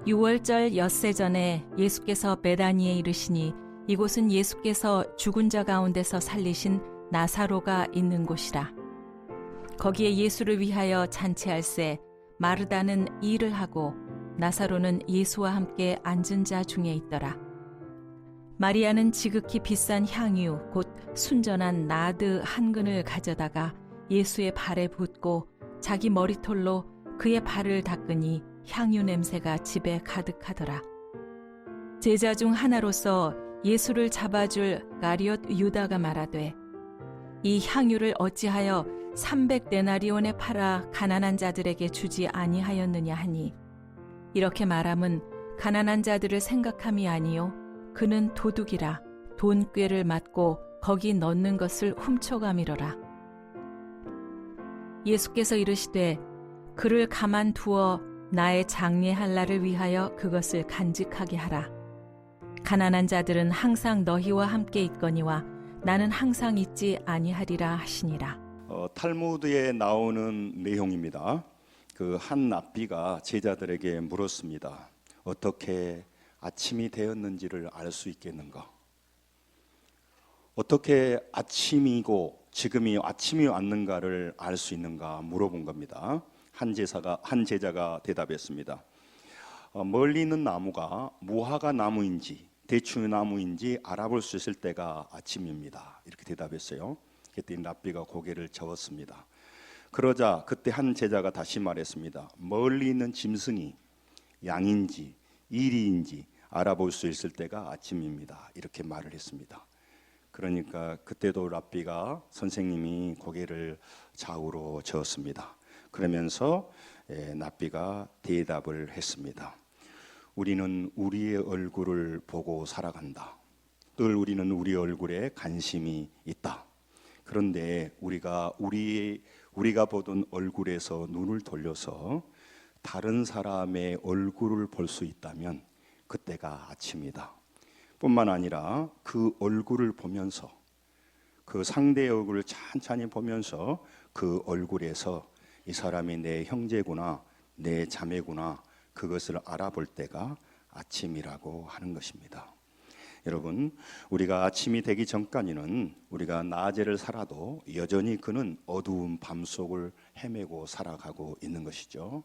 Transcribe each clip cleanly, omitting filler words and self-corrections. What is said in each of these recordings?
유월절 엿새 전에 예수께서 베다니에 이르시니 이곳은 예수께서 죽은 자 가운데서 살리신 나사로가 있는 곳이라. 거기에 예수를 위하여 잔치할새 마르다는 일을 하고 나사로는 예수와 함께 앉은 자 중에 있더라. 마리아는 지극히 비싼 향유 곧 순전한 나드 한 근을 가져다가 예수의 발에 붓고 자기 머리털로 그의 발을 닦으니 향유 냄새가 집에 가득하더라. 제자 중 하나로서 예수를 잡아줄 가룟 유다가 말하되 이 향유를 어찌하여 300데나리온에 팔아 가난한 자들에게 주지 아니하였느냐 하니 이렇게 말함은 가난한 자들을 생각함이 아니요 그는 도둑이라 돈꾀를 맞고 거기 넣는 것을 훔쳐가미러라. 예수께서 이르시되 그를 가만두어 나의 장례할 날을 위하여 그것을 간직하게 하라. 가난한 자들은 항상 너희와 함께 있거니와 나는 항상 있지 아니하리라 하시니라. 탈무드에 나오는 내용입니다. 그 한 랍비가 제자들에게 물었습니다. 어떻게 아침이 되었는지를 알 수 있겠는가? 어떻게 아침이고 지금이 아침이 왔는가를 알 수 있는가 물어본 겁니다. 한 제자가 대답했습니다. 멀리 있는 나무가 무화과 나무인지 대추 나무인지 알아볼 수 있을 때가 아침입니다. 이렇게 대답했어요. 그때 랍비가 고개를 저었습니다. 그러자 그때 한 제자가 다시 말했습니다. 멀리 있는 짐승이 양인지 이리인지 알아볼 수 있을 때가 아침입니다. 이렇게 말을 했습니다. 그러니까 그때도 랍비가 선생님이 고개를 좌우로 저었습니다. 그러면서 랍비가 대답을 했습니다. 우리는 우리의 얼굴을 보고 살아간다. 늘 우리는 우리 얼굴에 관심이 있다. 그런데 우리가 보던 얼굴에서 눈을 돌려서 다른 사람의 얼굴을 볼 수 있다면 그때가 아침이다. 뿐만 아니라 그 얼굴을 보면서 그 상대의 얼굴을 찬찬히 보면서 그 얼굴에서 이 사람이 내 형제구나 내 자매구나 그것을 알아볼 때가 아침이라고 하는 것입니다. 여러분, 우리가 아침이 되기 전까지는 우리가 낮에를 살아도 여전히 그는 어두운 밤속을 헤매고 살아가고 있는 것이죠.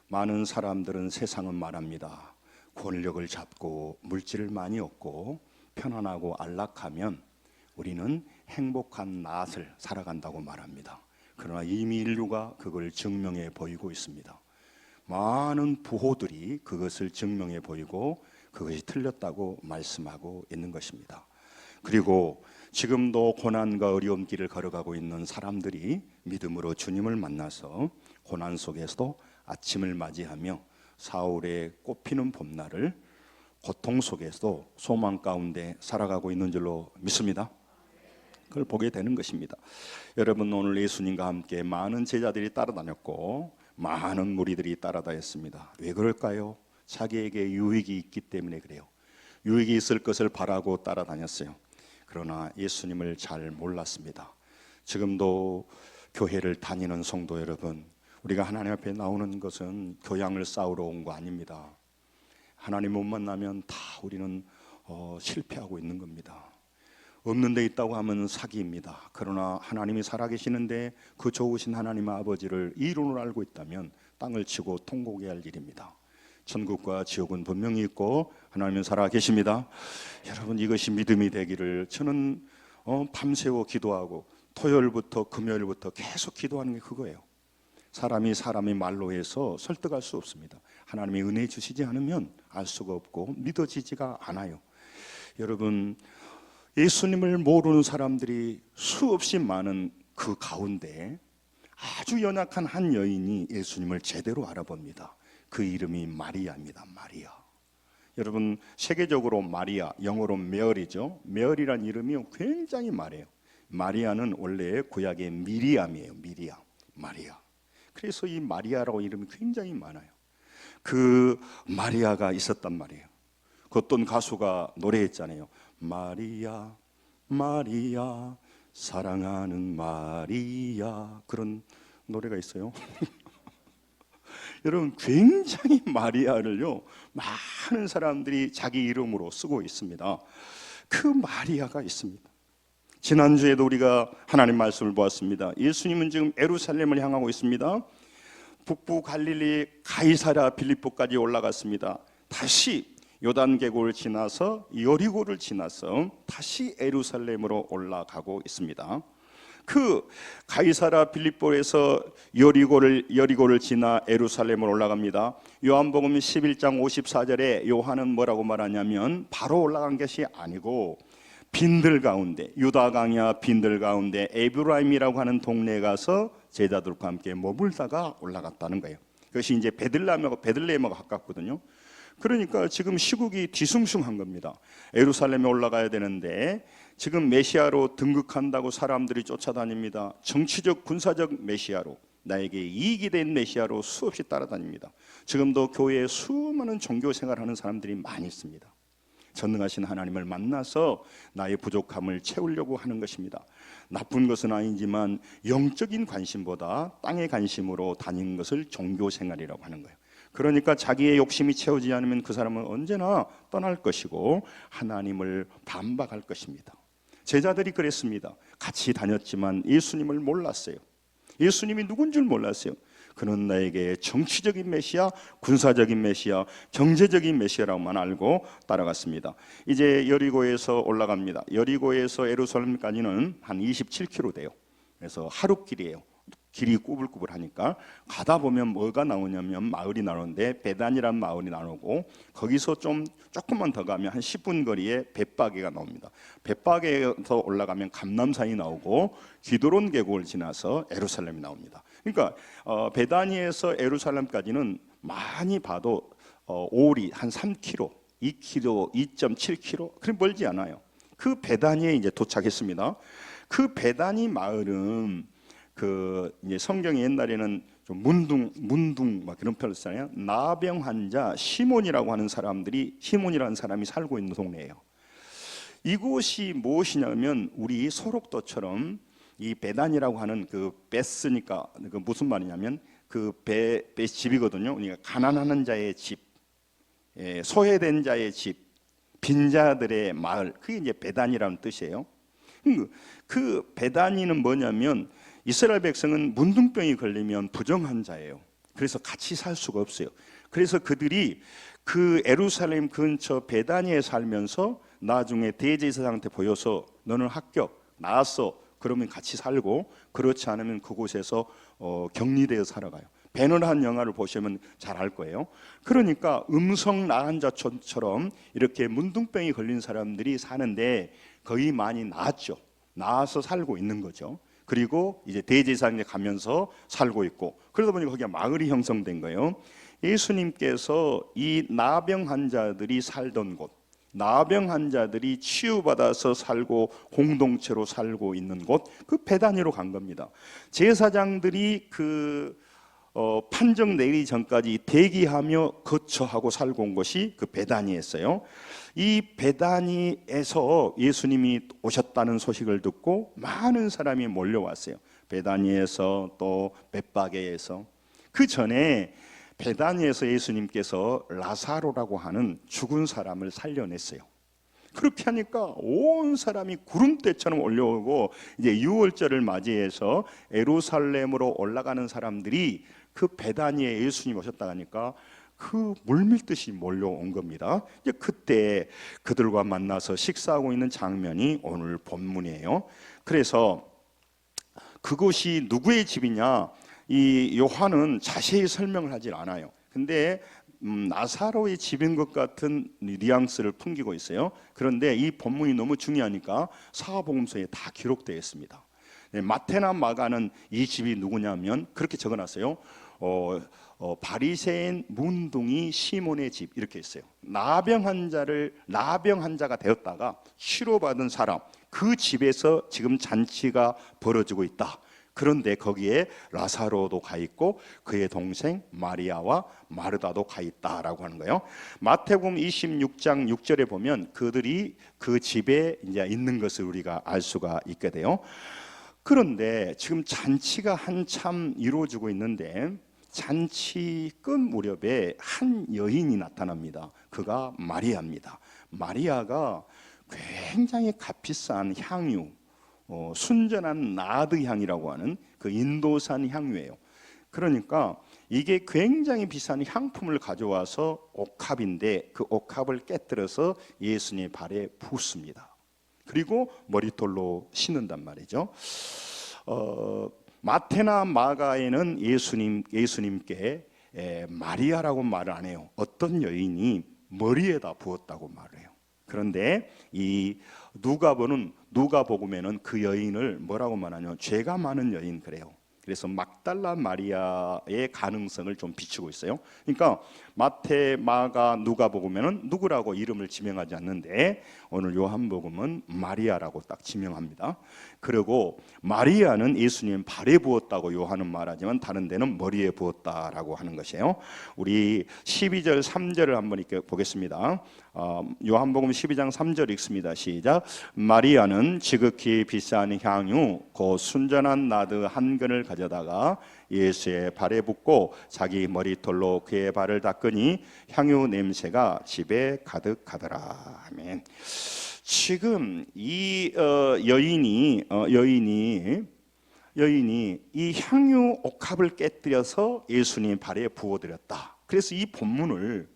많은 사람들은 세상은 말합니다. 권력을 잡고 물질을 많이 얻고 편안하고 안락하면 우리는 행복한 낮을 살아간다고 말합니다. 그러나 이미 인류가 그걸 증명해 보이고 있습니다. 많은 부호들이 그것을 증명해 보이고 그것이 틀렸다고 말씀하고 있는 것입니다. 그리고 지금도 고난과 어려움 길을 걸어가고 있는 사람들이 믿음으로 주님을 만나서 고난 속에서도 아침을 맞이하며 사울의 꽃피는 봄날을 고통 속에서도 소망 가운데 살아가고 있는 줄로 믿습니다. 그걸 보게 되는 것입니다. 여러분, 오늘 예수님과 함께 많은 제자들이 따라다녔고 많은 무리들이 따라다녔습니다. 왜 그럴까요? 자기에게 유익이 있기 때문에 그래요. 유익이 있을 것을 바라고 따라다녔어요. 그러나 예수님을 잘 몰랐습니다. 지금도 교회를 다니는 성도 여러분, 우리가 하나님 앞에 나오는 것은 교양을 쌓으러 온 거 아닙니다. 하나님 못 만나면 다 우리는 실패하고 있는 겁니다. 없는 데 있다고 하면 사기입니다. 그러나 하나님이 살아계시는데 그 좋으신 하나님 아버지를 이론으로 알고 있다면 땅을 치고 통곡해야 할 일입니다. 천국과 지옥은 분명히 있고 하나님은 살아계십니다. 여러분, 이것이 믿음이 되기를 저는 밤새워 기도하고 토요일부터 금요일부터 계속 기도하는 게 그거예요. 사람이 말로 해서 설득할 수 없습니다. 하나님이 은혜 주시지 않으면 알 수가 없고 믿어지지가 않아요. 여러분, 예수님을 모르는 사람들이 수없이 많은 그 가운데 아주 연약한 한 여인이 예수님을 제대로 알아봅니다. 그 이름이 마리아입니다. 마리아. 여러분, 세계적으로 마리아, 영어로 메어리죠. 메어리란 이름이 굉장히 많아요. 마리아는 원래 구약의 미리암이에요. 미리암, 마리아. 그래서 이 마리아라고 이름이 굉장히 많아요. 그 마리아가 있었단 말이에요. 그 어떤 가수가 노래했잖아요. 마리아 마리아 사랑하는 마리아, 그런 노래가 있어요. 여러분 굉장히 마리아를요 많은 사람들이 자기 이름으로 쓰고 있습니다. 그 마리아가 있습니다. 지난주에도 우리가 하나님 말씀을 보았습니다. 예수님은 지금 예루살렘을 향하고 있습니다. 북부 갈릴리 가이사랴 빌립보까지 올라갔습니다. 다시 요단계곡을 지나서 여리고를 지나서 다시 예루살렘으로 올라가고 있습니다. 그 가이사랴 빌립보에서 여리고를 지나 예루살렘으로 올라갑니다. 요한복음 11장 54절에 요한은 뭐라고 말하냐면 바로 올라간 것이 아니고 빈들 가운데, 유다 강야 빈들 가운데 에브라임이라고 하는 동네에 가서 제자들과 함께 머물다가 올라갔다는 거예요. 그것이 이제 베들레헴하고 가깝거든요. 그러니까 지금 시국이 뒤숭숭한 겁니다. 예루살렘에 올라가야 되는데 지금 메시아로 등극한다고 사람들이 쫓아다닙니다. 정치적 군사적 메시아로, 나에게 이익이 된 메시아로 수없이 따라다닙니다. 지금도 교회에 수많은 종교 생활하는 사람들이 많이 있습니다. 전능하신 하나님을 만나서 나의 부족함을 채우려고 하는 것입니다. 나쁜 것은 아니지만 영적인 관심보다 땅의 관심으로 다니는 것을 종교 생활이라고 하는 거예요. 그러니까 자기의 욕심이 채우지 않으면 그 사람은 언제나 떠날 것이고 하나님을 반박할 것입니다. 제자들이 그랬습니다. 같이 다녔지만 예수님을 몰랐어요. 예수님이 누군 줄 몰랐어요. 그는 나에게 정치적인 메시아, 군사적인 메시아, 경제적인 메시아라고만 알고 따라갔습니다. 이제 여리고에서 올라갑니다. 여리고에서 예루살렘까지는 한 27km 돼요. 그래서 하루길이에요. 길이 꾸불꾸불하니까 가다 보면 뭐가 나오냐면 마을이 나오는데 베단이란 마을이 나오고 거기서 조금만 더 가면 한 10분 거리에 벳바게가 나옵니다. 벳바게에서 올라가면 감람산이 나오고 기드론 계곡을 지나서 예루살렘이 나옵니다. 그러니까 베다니에서 예루살렘까지는 많이 봐도 오리 한 3km, 2km, 2.7km 그리 멀지 않아요. 그 베다니에 이제 도착했습니다. 그 베다니 마을은 그 이제 성경이 옛날에는 좀 문둥 막 그런 표현을 쓰잖아요. 나병 환자 시몬이라고 하는 시몬이라는 사람이 살고 있는 동네예요. 이곳이 무엇이냐면 우리 소록도처럼 이 베단이라고 하는 그 베스니까 그 무슨 말이냐면 그 베 집이거든요. 그러니까 가난한 자의 집, 소외된 자의 집, 빈자들의 마을, 그게 이제 베단이라는 뜻이에요. 그 베단이는 뭐냐면 이스라엘 백성은 문둥병이 걸리면 부정한 자예요. 그래서 같이 살 수가 없어요. 그래서 그들이 그 예루살렘 근처 베다니에 살면서 나중에 대제사장한테 보여서 너는 합격, 나았어. 그러면 같이 살고 그렇지 않으면 그곳에서 격리되어 살아가요. 배너한 영화를 보시면 잘 알 거예요. 그러니까 음성 나은 자처럼 이렇게 문둥병이 걸린 사람들이 사는데 거의 많이 나았죠. 나아서 살고 있는 거죠. 그리고 이제 대제사장에 가면서 살고 있고 그러다 보니까 거기가 마을이 형성된 거예요. 예수님께서 이 나병 환자들이 살던 곳, 나병 환자들이 치유받아서 살고 공동체로 살고 있는 곳, 그 베다니로 간 겁니다. 제사장들이 그 판정 내리기 전까지 대기하며 거처하고 살고 온 것이 그 베다니였어요. 이 베다니에서 예수님이 오셨다는 소식을 듣고 많은 사람이 몰려왔어요. 베다니에서 또 벳바게에서. 그 전에 베다니에서 예수님께서 라사로라고 하는 죽은 사람을 살려냈어요. 그렇게 하니까 온 사람이 구름대처럼 올려오고 이제 유월절을 맞이해서 예루살렘으로 올라가는 사람들이 그 베다니에 예수님 오셨다 하니까 그 물밀듯이 몰려온 겁니다. 이제 그때 그들과 만나서 식사하고 있는 장면이 오늘 본문이에요. 그래서 그곳이 누구의 집이냐? 이 요한은 자세히 설명을 하질 않아요. 근데 나사로의 집인 것 같은 뉘앙스를 풍기고 있어요. 그런데 이 본문이 너무 중요하니까 사복음서에 다 기록되어 있습니다. 마태나 마가는 이 집이 누구냐면 그렇게 적어놨어요. 바리새인 문둥이 시몬의 집 이렇게 있어요. 나병 환자가 되었다가 치료받은 사람, 그 집에서 지금 잔치가 벌어지고 있다. 그런데 거기에 라사로도 가 있고 그의 동생 마리아와 마르다도 가 있다라고 하는 거예요. 마태복음 26장 6절에 보면 그들이 그 집에 이제 있는 것을 우리가 알 수가 있게 돼요. 그런데 지금 잔치가 한참 이루어지고 있는데 잔치 끝 무렵에 한 여인이 나타납니다. 그가 마리아입니다. 마리아가 굉장히 값비싼 향유, 순전한 나드 향이라고 하는 그 인도산 향유예요. 그러니까 이게 굉장히 비싼 향품을 가져와서 옥합인데 그 옥합을 깨뜨려서 예수님의 발에 붓습니다. 그리고 머리털로 씻는단 말이죠. 마태나 마가에는 예수님께 마리아라고 말을 안 해요. 어떤 여인이 머리에다 부었다고 말을 해요. 그런데 이 누가복음에는 그 여인을 뭐라고 말하냐면 죄가 많은 여인 그래요. 그래서 막달라 마리아의 가능성을 좀 비추고 있어요. 그러니까 마태, 마가, 누가복음에는 누구라고 이름을 지명하지 않는데 오늘 요한복음은 마리아라고 딱 지명합니다. 그리고 마리아는 예수님 발에 부었다고 요한은 말하지만 다른 데는 머리에 부었다라고 하는 것이에요. 우리 12절 3절을 한번 읽게 보겠습니다. 요한복음 12장 3절 읽습니다. 시작. 마리아는 지극히 비싼 향유 곧 순전한 나드 한 근을 가져다가 예수의 발에 붓고 자기 머리털로 그의 발을 닦으니 향유 냄새가 집에 가득하더라. 아멘. 지금 이 여인이 이 향유 옥합을 깨뜨려서 예수님 발에 부어드렸다. 그래서 이 본문을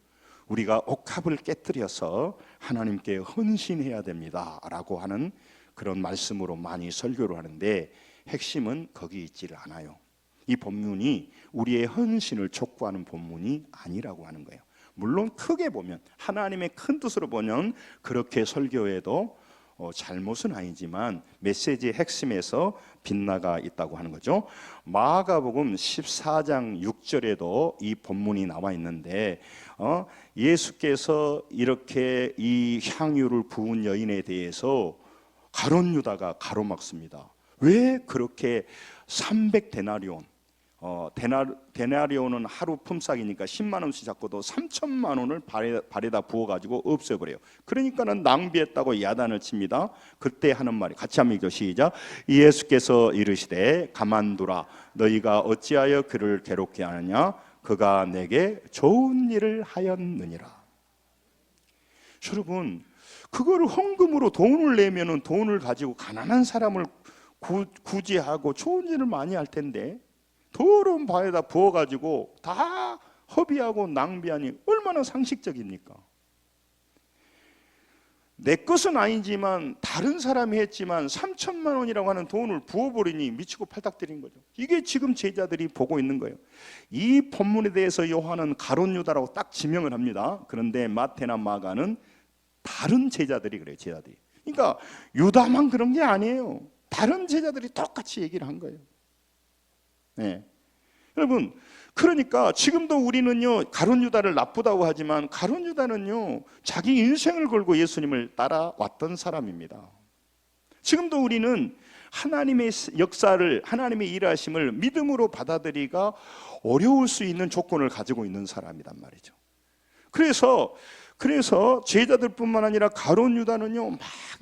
우리가 옥합을 깨뜨려서 하나님께 헌신해야 됩니다라고 하는 그런 말씀으로 많이 설교를 하는데 핵심은 거기 있지를 않아요. 이 본문이 우리의 헌신을 촉구하는 본문이 아니라고 하는 거예요. 물론 크게 보면 하나님의 큰 뜻으로 보면 그렇게 설교해도 잘못은 아니지만 메시지의 핵심에서 빗나가 있다고 하는 거죠. 마가복음 14장 6절에도 이 본문이 나와 있는데 예수께서 이렇게 이 향유를 부은 여인에 대해서 가룟 유다가 가로막습니다. 왜 그렇게 300데나리온 데나리온은 하루 품삯이니까 10만 원씩 잡고도 3천만 원을 발에다 부어가지고 없애버려요. 그러니까는 낭비했다고 야단을 칩니다. 그때 하는 말이 같이 한번 읽죠. 시작. 예수께서 이르시되 가만두라 너희가 어찌하여 그를 괴롭게 하느냐 그가 내게 좋은 일을 하였느니라. 여러분 그거를 헌금으로 돈을 내면은 돈을 가지고 가난한 사람을 구제하고 좋은 일을 많이 할 텐데 더러운 바에다 부어가지고 다 허비하고 낭비하니 얼마나 상식적입니까? 내 것은 아니지만 다른 사람이 했지만 3천만 원이라고 하는 돈을 부어버리니 미치고 팔딱거린 거죠. 이게 지금 제자들이 보고 있는 거예요. 이 본문에 대해서 요한은 가룟 유다라고 딱 지명을 합니다. 그런데 마태나 마가는 다른 제자들이 그래요. 제자들이. 그러니까 유다만 그런 게 아니에요. 다른 제자들이 똑같이 얘기를 한 거예요. 네. 여러분 그러니까 지금도 우리는요 가룟 유다를 나쁘다고 하지만 가룟 유다는요 자기 인생을 걸고 예수님을 따라왔던 사람입니다. 지금도 우리는 하나님의 역사를 하나님의 일하심을 믿음으로 받아들이기가 어려울 수 있는 조건을 가지고 있는 사람이란 말이죠. 그래서 제자들뿐만 아니라 가룟 유다는요 막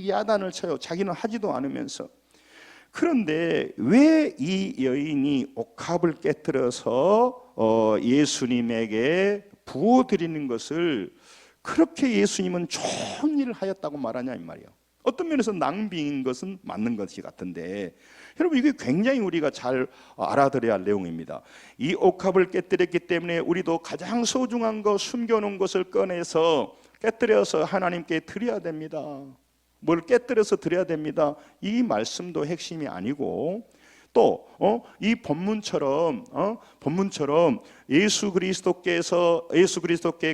야단을 쳐요. 자기는 하지도 않으면서. 그런데 왜 이 여인이 옥합을 깨뜨려서 예수님에게 부어드리는 것을 그렇게 예수님은 좋은 일을 하였다고 말하냐 이 말이에요. 어떤 면에서 낭비인 것은 맞는 것이 같은데 여러분 이게 굉장히 우리가 잘 알아들어야 할 내용입니다. 이 옥합을 깨뜨렸기 때문에 우리도 가장 소중한 것 숨겨놓은 것을 꺼내서 깨뜨려서 하나님께 드려야 됩니다. 뭘 깨뜨려서 드려야 됩니다. 이 말씀도 핵심이 아니고 또 이 본문처럼 예수 그리스도께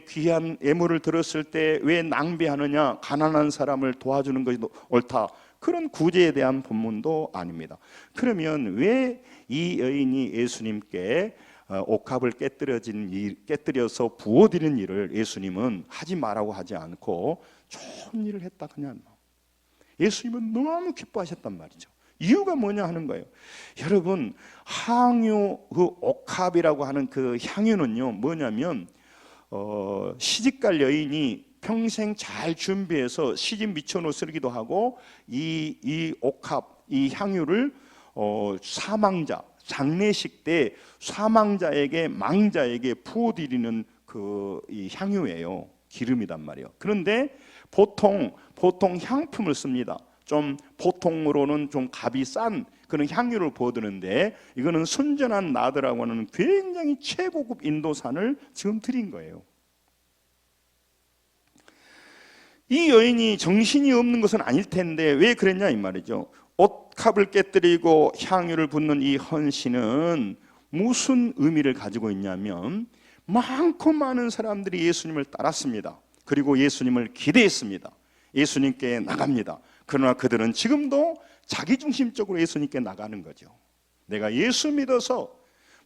귀한 예물을 드렸을 때 왜 낭비하느냐 가난한 사람을 도와주는 것이 옳다 그런 구제에 대한 본문도 아닙니다. 그러면 왜 이 여인이 예수님께 옥합을 깨뜨려서 부어드리는 일을 예수님은 하지 말라고 하지 않고 좋은 일을 했다 그냥 예수님은 너무 기뻐하셨단 말이죠. 이유가 뭐냐 하는 거예요. 여러분 향유 그 옥합이라고 하는 그 향유는요 뭐냐면 시집갈 여인이 평생 잘 준비해서 시집 미쳐놓 쓰기도 하고 이 옥합 이 향유를 장례식 때 사망자에게 망자에게 부어드리는 이 향유예요. 기름이단 말이에요. 그런데 보통 향품을 씁니다. 좀 보통으로는 좀 값이 싼 그런 향유를 부어드는데 이거는 순전한 나드라고 하는 굉장히 최고급 인도산을 지금 드린 거예요. 이 여인이 정신이 없는 것은 아닐 텐데 왜 그랬냐 이 말이죠. 옷값을 깨뜨리고 향유를 붓는 이 헌신은 무슨 의미를 가지고 있냐면 많고 많은 사람들이 예수님을 따랐습니다. 그리고 예수님을 기대했습니다. 예수님께 나갑니다. 그러나 그들은 지금도 자기중심적으로 예수님께 나가는 거죠. 내가 예수 믿어서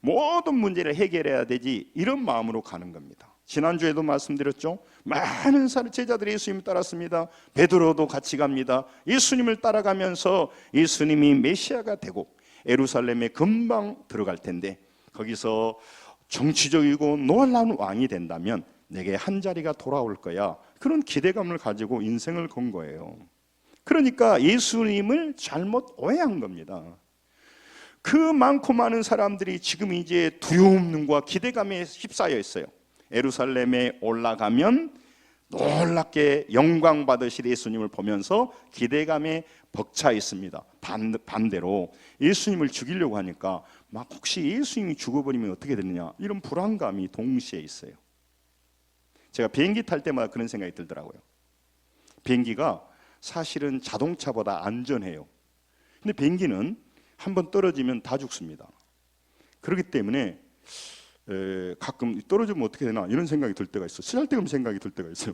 모든 문제를 해결해야 되지 이런 마음으로 가는 겁니다. 지난주에도 말씀드렸죠. 많은 제자들이 예수님을 따랐습니다. 베드로도 같이 갑니다. 예수님을 따라가면서 예수님이 메시아가 되고 예루살렘에 금방 들어갈 텐데 거기서 정치적이고 놀라운 왕이 된다면 내게 한 자리가 돌아올 거야. 그런 기대감을 가지고 인생을 건 거예요. 그러니까 예수님을 잘못 오해한 겁니다. 그 많고 많은 사람들이 지금 이제 두려움과 기대감에 휩싸여 있어요. 예루살렘에 올라가면 놀랍게 영광 받으실 예수님을 보면서 기대감에 벅차 있습니다. 반대로 예수님을 죽이려고 하니까 막 혹시 예수님이 죽어버리면 어떻게 되느냐 이런 불안감이 동시에 있어요. 제가 비행기 탈 때마다 그런 생각이 들더라고요. 비행기가 사실은 자동차보다 안전해요. 근데 비행기는 한번 떨어지면 다 죽습니다. 그렇기 때문에 가끔 떨어지면 어떻게 되나 이런 생각이 들 때가 있어요. 쓰잘데없는 생각이 들 때가 있어요.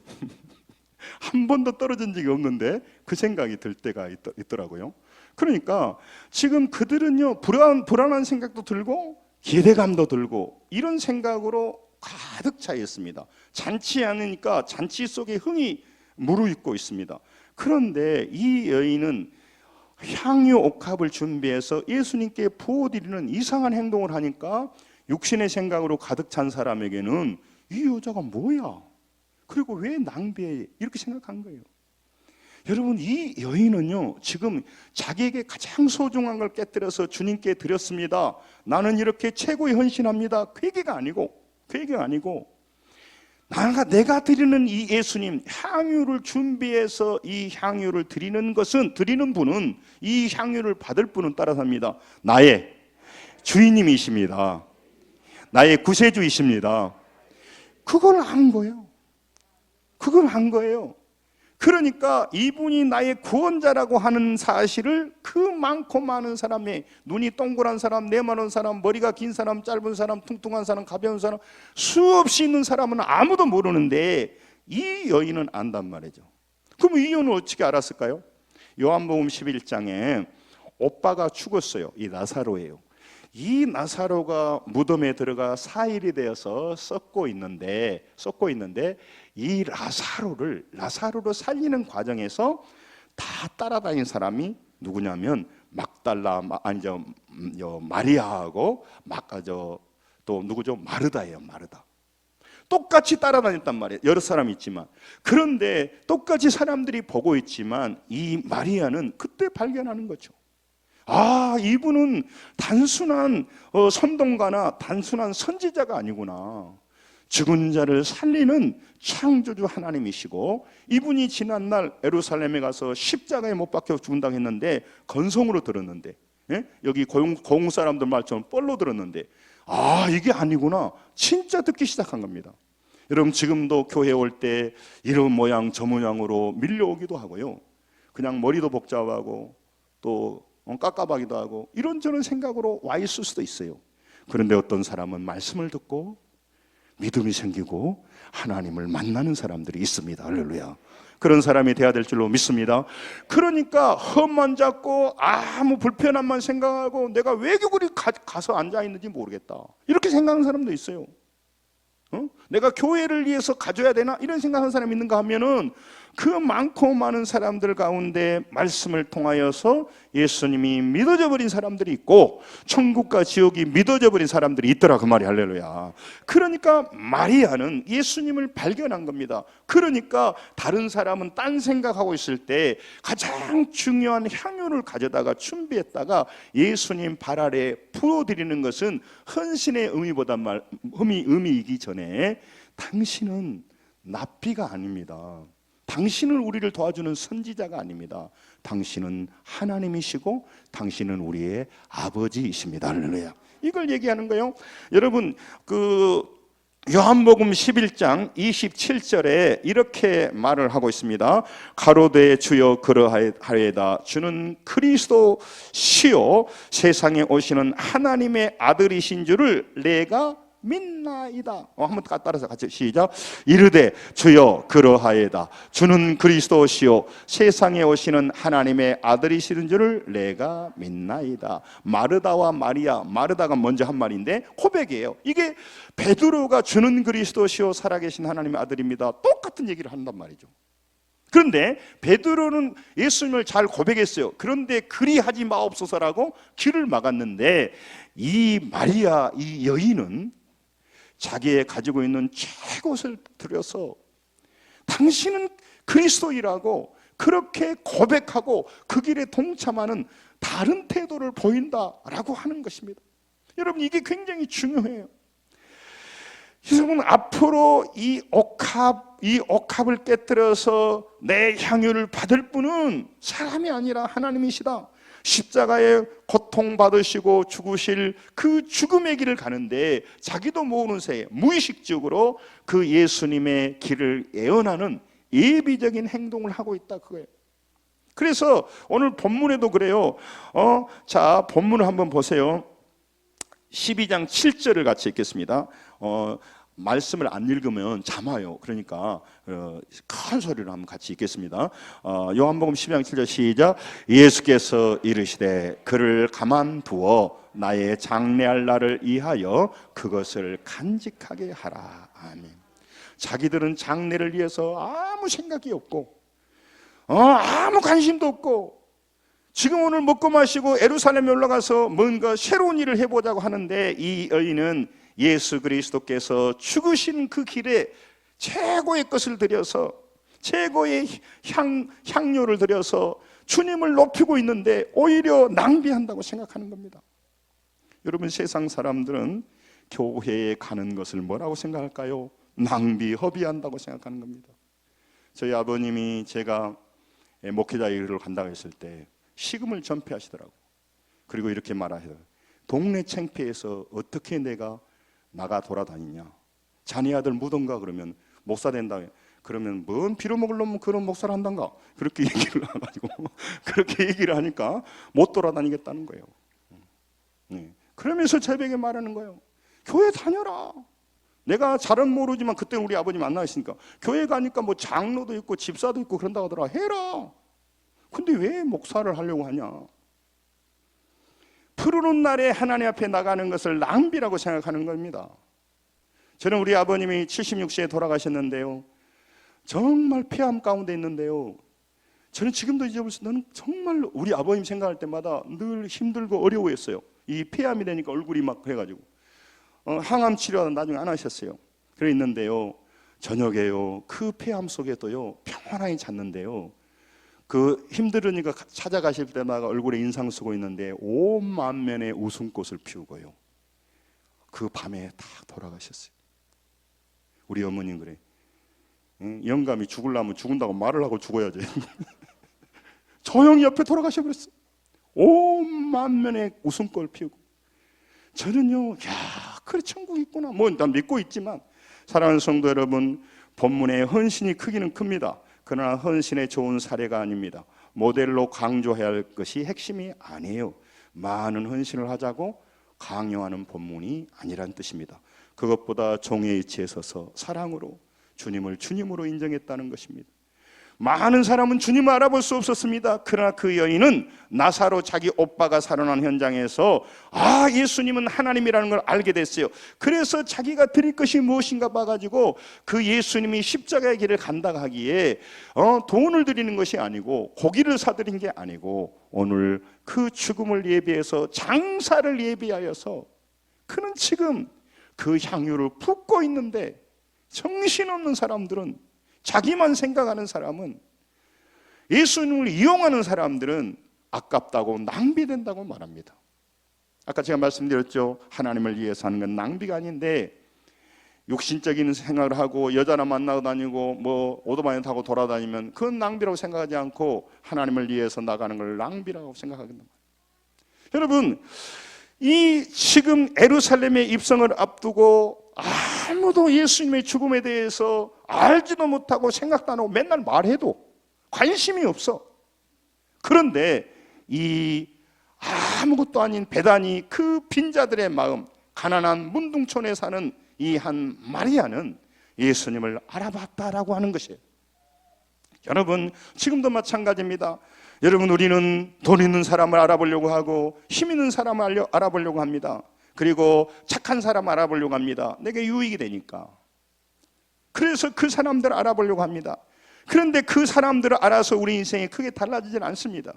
한 번도 떨어진 적이 없는데 그 생각이 들 때가 있더라고요. 그러니까 지금 그들은요 불안한 생각도 들고 기대감도 들고 이런 생각으로 가득 차 있습니다. 잔치하니까 잔치 속에 흥이 무르익고 있습니다. 그런데 이 여인은 향유 옥합을 준비해서 예수님께 부어드리는 이상한 행동을 하니까 육신의 생각으로 가득 찬 사람에게는 이 여자가 뭐야? 그리고 왜 낭비해? 이렇게 생각한 거예요. 여러분 이 여인은요 지금 자기에게 가장 소중한 걸 깨뜨려서 주님께 드렸습니다. 나는 이렇게 최고의 헌신합니다. 그 얘기가 아니고 내가 드리는 이 예수님 향유를 준비해서 이 향유를 드리는 분은 이 향유를 받을 분은 따라삽니다. 나의 주인님이십니다. 나의 구세주이십니다. 그걸 한 거예요. 그러니까 이분이 나의 구원자라고 하는 사실을 그 많고 많은 사람의 눈이 동그란 사람, 네모난 사람, 머리가 긴 사람, 짧은 사람, 퉁퉁한 사람, 가벼운 사람 수없이 있는 사람은 아무도 모르는데 이 여인은 안단 말이죠. 그럼 이 여인은 어떻게 알았을까요? 요한복음 11장에 오빠가 죽었어요. 이 나사로예요. 이 나사로가 무덤에 들어가 4일이 되어서 썩고 있는데 이 나사로를 살리는 과정에서 다 따라다닌 사람이 누구냐면 막달라 마리아하고 또 누구죠? 마르다예요. 마르다. 똑같이 따라다녔단 말이에요. 여러 사람이 있지만. 그런데 똑같이 사람들이 보고 있지만 이 마리아는 그때 발견하는 거죠. 이분은 단순한 선동가나 단순한 선지자가 아니구나. 죽은 자를 살리는 창조주 하나님이시고 이분이 지난날 예루살렘에 가서 십자가에 못 박혀 죽는다고 했는데 건성으로 들었는데 여기 고흥 사람들 말처럼 뻘로 들었는데 이게 아니구나. 진짜 듣기 시작한 겁니다. 여러분 지금도 교회 올 때 이런 모양 저 모양으로 밀려오기도 하고요. 그냥 머리도 복잡하고 또 깝깝하기도 하고 이런저런 생각으로 와 있을 수도 있어요. 그런데 어떤 사람은 말씀을 듣고 믿음이 생기고 하나님을 만나는 사람들이 있습니다. 할렐루야. 그런 사람이 돼야 될 줄로 믿습니다. 그러니까 험만 잡고 아무 불편함만 생각하고 내가 왜 교회에 가서 앉아 있는지 모르겠다 이렇게 생각하는 사람도 있어요. 내가 교회를 위해서 가져야 되나 이런 생각하는 사람이 있는가 하면은 그 많고 많은 사람들 가운데 말씀을 통하여서 예수님이 믿어져 버린 사람들이 있고 천국과 지옥이 믿어져 버린 사람들이 있더라, 그 말이. 할렐루야. 그러니까 마리아는 예수님을 발견한 겁니다. 그러니까 다른 사람은 딴 생각하고 있을 때 가장 중요한 향유를 가져다가 준비했다가 예수님 발 아래 부어드리는 것은 헌신의 의미이기 전에 당신은 납비가 아닙니다. 당신은 우리를 도와주는 선지자가 아닙니다. 당신은 하나님이시고 당신은 우리의 아버지이십니다. 할렐루야. 이걸 얘기하는 거예요. 여러분, 요한복음 11장 27절에 이렇게 말을 하고 있습니다. 가로되 주여 그러하여다. 주는 그리스도시요 세상에 오시는 하나님의 아들이신 줄을 내가 믿나이다. 한번 따라서 같이 시작. 이르되 주여 그러하여다. 주는 그리스도시요 세상에 오시는 하나님의 아들이시는 줄을 내가 믿나이다. 마르다와 마리아, 마르다가 먼저 한 말인데 고백이에요. 이게 베드로가 주는 그리스도시요 살아계신 하나님의 아들입니다, 똑같은 얘기를 한단 말이죠. 그런데 베드로는 예수님을 잘 고백했어요. 그런데 그리하지 마옵소서라고 길을 막았는데 이 마리아, 이 여인은 자기의 가지고 있는 최고를 들여서 당신은 그리스도이라고 그렇게 고백하고 그 길에 동참하는 다른 태도를 보인다라고 하는 것입니다. 여러분, 이게 굉장히 중요해요. 여러분, 앞으로 이 옥합을 깨뜨려서 내 향유를 받을 분은 사람이 아니라 하나님이시다. 십자가에 고통받으시고 죽으실 그 죽음의 길을 가는데 자기도 모르는 새에 무의식적으로 그 예수님의 길을 예언하는 예비적인 행동을 하고 있다, 그거예요. 그래서 오늘 본문에도 그래요. 자, 본문을 한번 보세요. 12장 7절을 같이 읽겠습니다. 말씀을 안 읽으면 잠아요. 그러니까 큰 소리로 한번 같이 읽겠습니다. 요한복음 12장 7절 시작. 예수께서 이르시되 그를 가만두어 나의 장래할 날을 위하여 그것을 간직하게 하라. 아멘. 자기들은 장래를 위해서 아무 생각이 없고 아무 관심도 없고 지금 오늘 먹고 마시고 예루살렘에 올라가서 뭔가 새로운 일을 해보자고 하는데 이 여인은 예수 그리스도께서 죽으신 그 길에 최고의 것을 들여서 최고의 향료를 들여서 주님을 높이고 있는데 오히려 낭비한다고 생각하는 겁니다. 여러분, 세상 사람들은 교회에 가는 것을 뭐라고 생각할까요? 낭비, 허비한다고 생각하는 겁니다. 저희 아버님이 제가 목회자 일을 간다고 했을 때 식음을 전폐하시더라고요. 그리고 이렇게 말하셔요. 동네 창피해서 어떻게 내가 나가 돌아다니냐. 자네 아들 무던가 그러면 목사 된다. 그러면 뭔 빌어먹을 놈은 그런 목사를 한단가. 그렇게 얘기를 해가지고 그렇게 얘기를 하니까 못 돌아다니겠다는 거예요. 그러면서 새벽에 말하는 거예요. 교회 다녀라. 내가 잘은 모르지만 그때 우리 아버님 만나 있으니까 교회 가니까 뭐 장로도 있고 집사도 있고 그런다고 하더라. 해라. 근데 왜 목사를 하려고 하냐. 푸르는 날에 하나님 앞에 나가는 것을 낭비라고 생각하는 겁니다. 저는 우리 아버님이 76세에 돌아가셨는데요, 정말 폐암 가운데 있는데요, 저는 지금도 잊어버렸어요. 너는 정말 우리 아버님 생각할 때마다 늘 힘들고 어려워했어요. 이 폐암이 되니까 얼굴이 막 해가지고 항암 치료는 나중에 안 하셨어요. 그래 있는데요, 저녁에요 그 폐암 속에도요 평안하게 잤는데요, 그 힘들으니까 찾아가실 때마다 얼굴에 인상 쓰고 있는데 온 만면에 웃음꽃을 피우고요. 그 밤에 다 돌아가셨어요. 우리 어머님 그래. 영감이 죽으려면 죽은다고 말을 하고 죽어야지. 조용히 옆에 돌아가셔버렸어. 온 만면에 웃음꽃을 피우고. 저는요, 야, 그래 천국이 있구나. 뭐 난 믿고 있지만 사랑하는 성도 여러분, 본문의 헌신이 크기는 큽니다. 그러나 헌신의 좋은 사례가 아닙니다. 모델로 강조해야 할 것이 핵심이 아니에요. 많은 헌신을 하자고 강요하는 본문이 아니란 뜻입니다. 그것보다 종의 위치에 서서 사랑으로 주님을 주님으로 인정했다는 것입니다. 많은 사람은 주님을 알아볼 수 없었습니다. 그러나 그 여인은 나사로 자기 오빠가 살아난 현장에서 예수님은 하나님이라는 걸 알게 됐어요. 그래서 자기가 드릴 것이 무엇인가 봐가지고 그 예수님이 십자가의 길을 간다 하기에 돈을 드리는 것이 아니고 고기를 사드린 게 아니고 오늘 그 죽음을 예비해서 장사를 예비하여서 그는 지금 그 향유를 붓고 있는데, 정신없는 사람들은, 자기만 생각하는 사람은, 예수님을 이용하는 사람들은 아깝다고 낭비된다고 말합니다. 아까 제가 말씀드렸죠. 하나님을 위해서 하는 건 낭비가 아닌데 육신적인 생각을 하고 여자나 만나고 다니고 뭐 오토바이 타고 돌아다니면 그건 낭비라고 생각하지 않고 하나님을 위해서 나가는 걸 낭비라고 생각하겠다. 여러분, 이 지금 예루살렘의 입성을 앞두고 아무도 예수님의 죽음에 대해서 알지도 못하고 생각도 안 하고 맨날 말해도 관심이 없어. 그런데 이 아무것도 아닌 베다니 그 빈자들의 마음, 가난한 문둥촌에 사는 이 한 마리아는 예수님을 알아봤다라고 하는 것이에요. 여러분, 지금도 마찬가지입니다. 여러분, 우리는 돈 있는 사람을 알아보려고 하고 힘 있는 사람을 알아보려고 합니다. 그리고 착한 사람 알아보려고 합니다. 내게 유익이 되니까. 그래서 그 사람들을 알아보려고 합니다. 그런데 그 사람들을 알아서 우리 인생이 크게 달라지진 않습니다.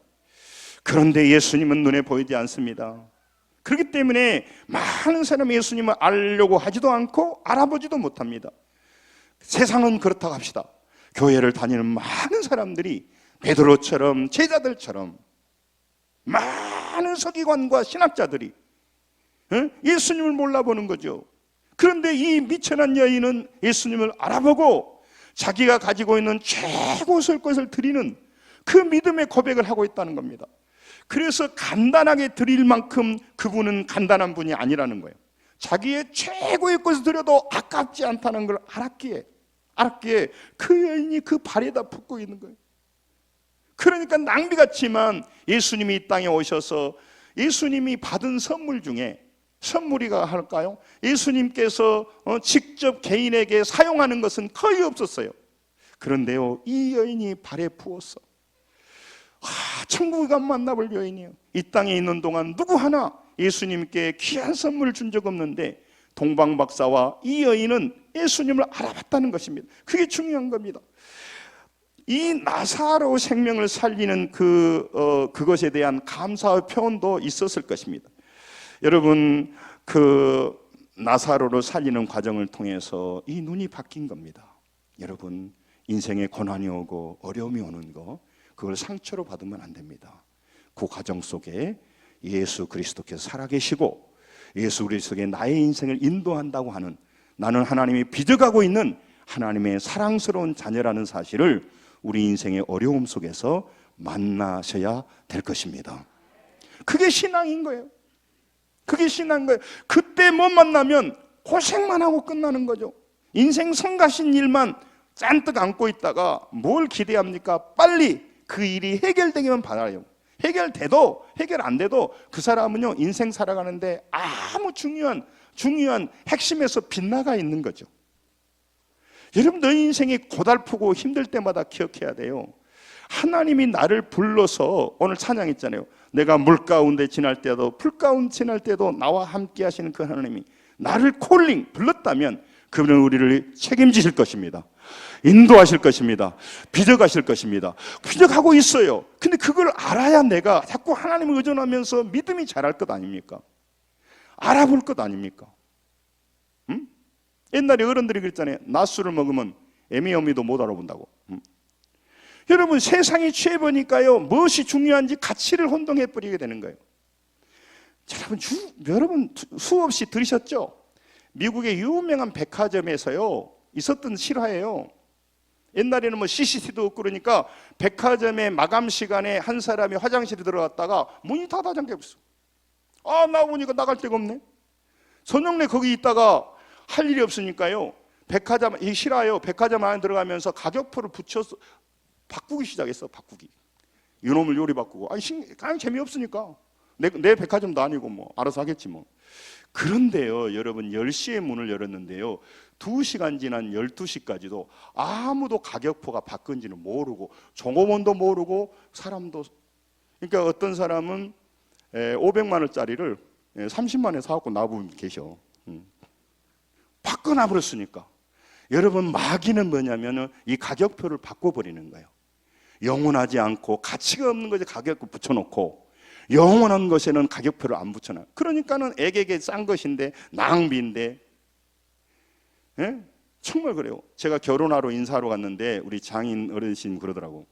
그런데 예수님은 눈에 보이지 않습니다. 그렇기 때문에 많은 사람이 예수님을 알려고 하지도 않고 알아보지도 못합니다. 세상은 그렇다고 합시다. 교회를 다니는 많은 사람들이 베드로처럼 제자들처럼 많은 서기관과 신학자들이 예수님을 몰라보는 거죠. 그런데 이 미천한 여인은 예수님을 알아보고 자기가 가지고 있는 최고의 것을 드리는 그 믿음의 고백을 하고 있다는 겁니다. 그래서 간단하게 드릴 만큼 그분은 간단한 분이 아니라는 거예요. 자기의 최고의 것을 드려도 아깝지 않다는 걸 알았기에 그 여인이 그 발에다 붓고 있는 거예요. 그러니까 낭비 같지만 예수님이 이 땅에 오셔서 예수님이 받은 선물 중에 선물이가 할까요? 예수님께서 직접 개인에게 사용하는 것은 거의 없었어요. 그런데요, 이 여인이 발에 부었어. 천국에 가면 만나볼 여인이에요. 이 땅에 있는 동안 누구 하나 예수님께 귀한 선물을 준 적 없는데 동방박사와 이 여인은 예수님을 알아봤다는 것입니다. 그게 중요한 겁니다. 이 나사로 생명을 살리는 그것에 대한 감사의 표현도 있었을 것입니다. 여러분, 그 나사로를 살리는 과정을 통해서 이 눈이 바뀐 겁니다. 여러분, 인생에 고난이 오고 어려움이 오는 거, 그걸 상처로 받으면 안 됩니다. 그 과정 속에 예수 그리스도께서 살아계시고 예수 그리스도께 나의 인생을 인도한다고 하는, 나는 하나님이 빚어가고 있는 하나님의 사랑스러운 자녀라는 사실을 우리 인생의 어려움 속에서 만나셔야 될 것입니다. 그게 신앙인 거예요. 그게 신앙인 거예요. 그때 못 만나면 고생만 하고 끝나는 거죠. 인생 성가신 일만 잔뜩 안고 있다가 뭘 기대합니까? 빨리 그 일이 해결되기만 바라요. 해결돼도 해결 안 돼도 그 사람은요, 인생 살아가는데 아무 중요한 핵심에서 빗나가 있는 거죠. 여러분, 너희 인생이 고달프고 힘들 때마다 기억해야 돼요. 하나님이 나를 불러서, 오늘 찬양했잖아요. 내가 물 가운데 지날 때도 풀 가운데 지날 때도 나와 함께 하시는 그 하나님이 나를 불렀다면 그분은 우리를 책임지실 것입니다. 인도하실 것입니다. 빚어가실 것입니다. 빚어가고 있어요. 근데 그걸 알아야 내가 자꾸 하나님을 의존하면서 믿음이 자랄 것 아닙니까? 알아볼 것 아닙니까? 옛날에 어른들이 그랬잖아요. 낮술을 먹으면 애미 어미도 못 알아본다고. 여러분, 세상이 취해보니까요, 무엇이 중요한지 가치를 혼동해버리게 되는 거예요. 여러분 수없이 들으셨죠? 미국의 유명한 백화점에서요 있었던 실화예요. 옛날에는 뭐 CCTV도 없고 그러니까 백화점의 마감 시간에 한 사람이 화장실에 들어갔다가 문이 다 잠겨있어. 나오니까 나갈 데가 없네. 저녁내 거기 있다가 할 일이 없으니까요, 백화점, 이 실화예요. 백화점 안에 들어가면서 가격표를 붙여서 바꾸기 시작했어. 바꾸기. 이놈을 요리 바꾸고. 아니 재미없으니까 내 백화점도 아니고 뭐 알아서 하겠지 뭐. 그런데요, 여러분 10시에 문을 열었는데요, 2시간 지난 12시까지도 아무도 가격표가 바뀐지는 모르고 종업원도 모르고 사람도, 그러니까 어떤 사람은 500만 원짜리를 30만 원에 사갖고 나분 계셔. 바꿔놔버렸으니까. 여러분, 마귀는 뭐냐면 이 가격표를 바꿔버리는 거예요. 영원하지 않고 가치가 없는 것에 가격표 붙여놓고 영원한 것에는 가격표를 안 붙여놔요. 그러니까는 애에게 싼 것인데 낭비인데. 예? 정말 그래요. 제가 결혼하러 인사하러 갔는데 우리 장인 어르신 그러더라고.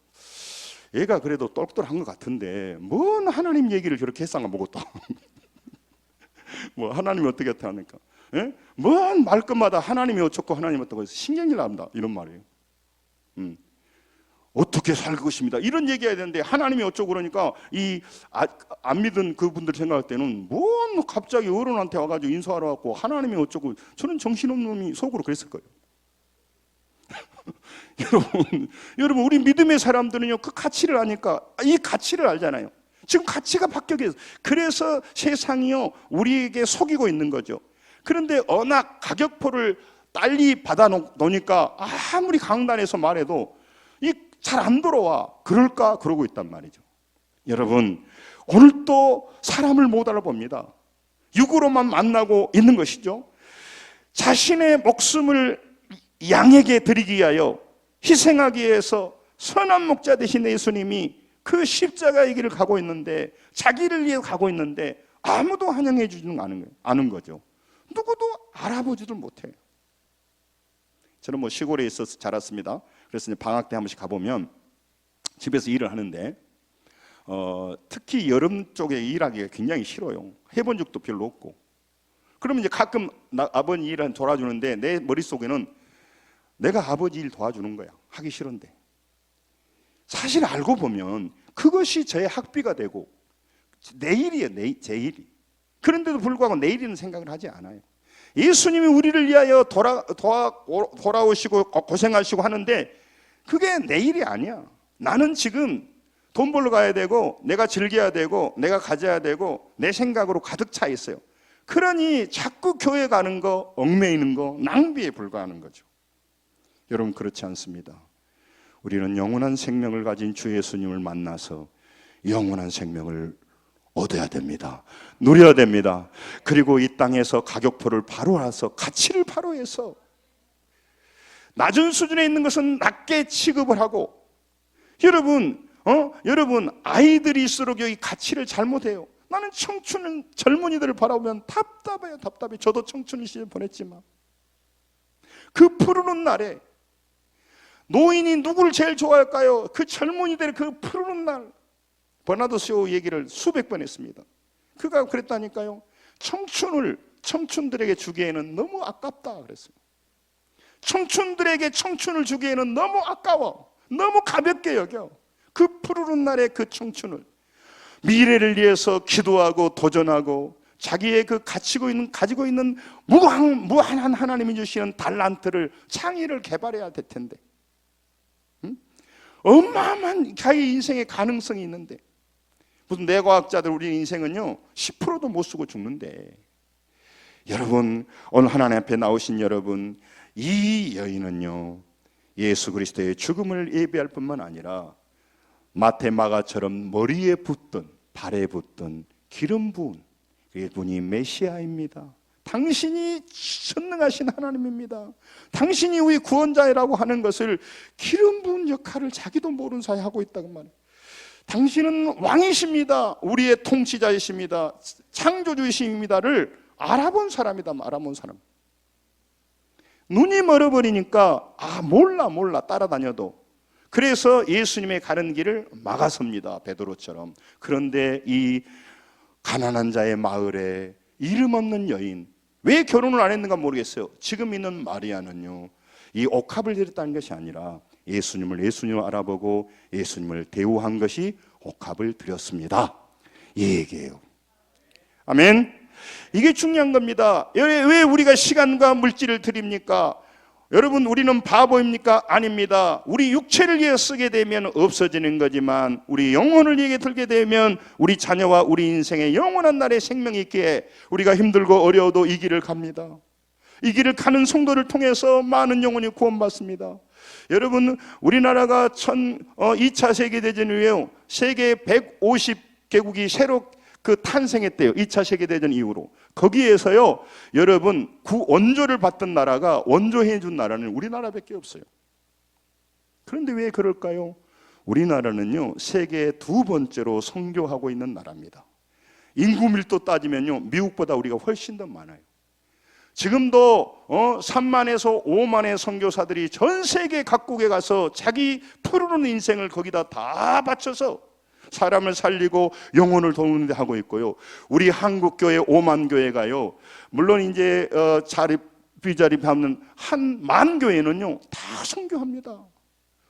얘가 그래도 똘똘한 것 같은데 뭔 하나님 얘기를 저렇게 했상가 뭐겠다. 뭐 하나님이 어떻게 하니까, 예? 뭔 말끝마다 하나님이 어쩌고 하나님이 어쩌고 해서 신경질 납니다. 이런 말이에요. 어떻게 살 것입니다. 이런 얘기해야 되는데 하나님이 어쩌고 그러니까 안 믿은 그분들 생각할 때는 뭔 갑자기 어른한테 와가지고 인사하러 왔고 하나님이 어쩌고, 저는 정신없는 놈이 속으로 그랬을 거예요. 여러분 우리 믿음의 사람들은요 그 가치를 아니까 이 가치를 알잖아요. 지금 가치가 바뀌어 있어요. 그래서 세상이요 우리에게 속이고 있는 거죠. 그런데 언약 가격표를 빨리 받아 놓으니까 아무리 강단에서 말해도 잘 안 들어와. 그럴까? 그러고 있단 말이죠. 여러분, 오늘 또 사람을 못 알아봅니다. 육으로만 만나고 있는 것이죠. 자신의 목숨을 양에게 드리기 위하여 희생하기 위해서 선한 목자 되신 예수님이 그 십자가의 길을 가고 있는데, 자기를 위해 가고 있는데 아무도 환영해 주지는 않은 거죠. 누구도 알아보지도 못해요. 저는 뭐 시골에 있어서 자랐습니다. 그래서 방학 때 한 번씩 가보면 집에서 일을 하는데 특히 여름 쪽에 일하기가 굉장히 싫어요. 해본 적도 별로 없고. 그러면 이제 가끔 아버지 일을 도와주는데 내 머릿속에는 내가 아버지 일 도와주는 거야. 하기 싫은데. 사실 알고 보면 그것이 저의 학비가 되고 내 일이에요. 제 일이. 그런데도 불구하고 내 일이라는 생각을 하지 않아요. 예수님이 우리를 위하여 돌아오시고 고생하시고 하는데 그게 내 일이 아니야. 나는 지금 돈 벌러 가야 되고 내가 즐겨야 되고 내가 가져야 되고 내 생각으로 가득 차 있어요. 그러니 자꾸 교회 가는 거, 얽매이는 거, 낭비에 불과하는 거죠. 여러분, 그렇지 않습니다. 우리는 영원한 생명을 가진 주 예수님을 만나서 영원한 생명을 얻어야 됩니다. 누려야 됩니다. 그리고 이 땅에서 가격표를 바로 알아서 가치를 바로 해서 낮은 수준에 있는 것은 낮게 취급을 하고, 여러분 아이들일수록 여기 가치를 잘못해요. 나는 젊은이들을 바라보면 답답해요. 답답해. 저도 청춘 시절 보냈지만 그 푸르는 날에 노인이 누구를 제일 좋아할까요? 그 젊은이들의 그 푸르는 날. 버나드 쇼 얘기를 수백 번 했습니다. 그가 그랬다니까요. 청춘들에게 주기에는 너무 아깝다 그랬어요. 청춘들에게 청춘을 주기에는 너무 아까워. 너무 가볍게 여겨. 그 푸르른 날의 그 청춘을 미래를 위해서 기도하고 도전하고 자기의 그 가지고 있는 무한한 하나님이 주시는 달란트를 창의를 개발해야 될 텐데, 어마어마한 자기 인생의 가능성이 있는데 무슨 뇌과학자들 우리 인생은요 10%도 못 쓰고 죽는데, 여러분 오늘 하나님 앞에 나오신 여러분, 이 여인은요 예수 그리스도의 죽음을 예비할 뿐만 아니라 마태 마가처럼 머리에 붓던 발에 붓던 기름 부은 그분이 메시아입니다. 당신이 전능하신 하나님입니다. 당신이 우리 구원자라고 하는 것을 기름 부은 역할을 자기도 모르는 사이에 하고 있다고 말해요. 당신은 왕이십니다. 우리의 통치자이십니다. 창조주이십니다를 알아본 사람이다. 알아본 사람. 눈이 멀어버리니까 몰라 따라다녀도. 그래서 예수님의 가는 길을 막아섭니다. 베드로처럼. 그런데 이 가난한 자의 마을에 이름 없는 여인, 왜 결혼을 안 했는가 모르겠어요. 지금 있는 마리아는요 이 옥합을 드렸다는 것이 아니라 예수님을 알아보고 예수님을 대우한 것이 옥합을 드렸습니다. 이 얘기예요. 아멘. 이게 중요한 겁니다. 왜 우리가 시간과 물질을 드립니까? 여러분, 우리는 바보입니까? 아닙니다. 우리 육체를 위해 쓰게 되면 없어지는 거지만 우리 영혼을 위해 들게 되면 우리 자녀와 우리 인생의 영원한 날에 생명이 있기에 우리가 힘들고 어려워도 이 길을 갑니다. 이 길을 가는 성도를 통해서 많은 영혼이 구원받습니다. 여러분, 우리나라가 2차 세계대전 이후에 세계 150개국이 새로 탄생했대요. 2차 세계대전 이후로. 거기에서요, 여러분, 원조를 받던 나라가, 원조해 준 나라는 우리나라밖에 없어요. 그런데 왜 그럴까요? 우리나라는요, 세계 두 번째로 선교하고 있는 나라입니다. 인구 밀도 따지면요, 미국보다 우리가 훨씬 더 많아요. 지금도 3만에서 5만의 선교사들이 전 세계 각국에 가서 자기 푸르른 인생을 거기다 다 바쳐서 사람을 살리고 영혼을 도우는 데 하고 있고요. 우리 한국교회 5만 교회가요, 물론 이제 비자립하는 한 만 교회는요 다 선교합니다.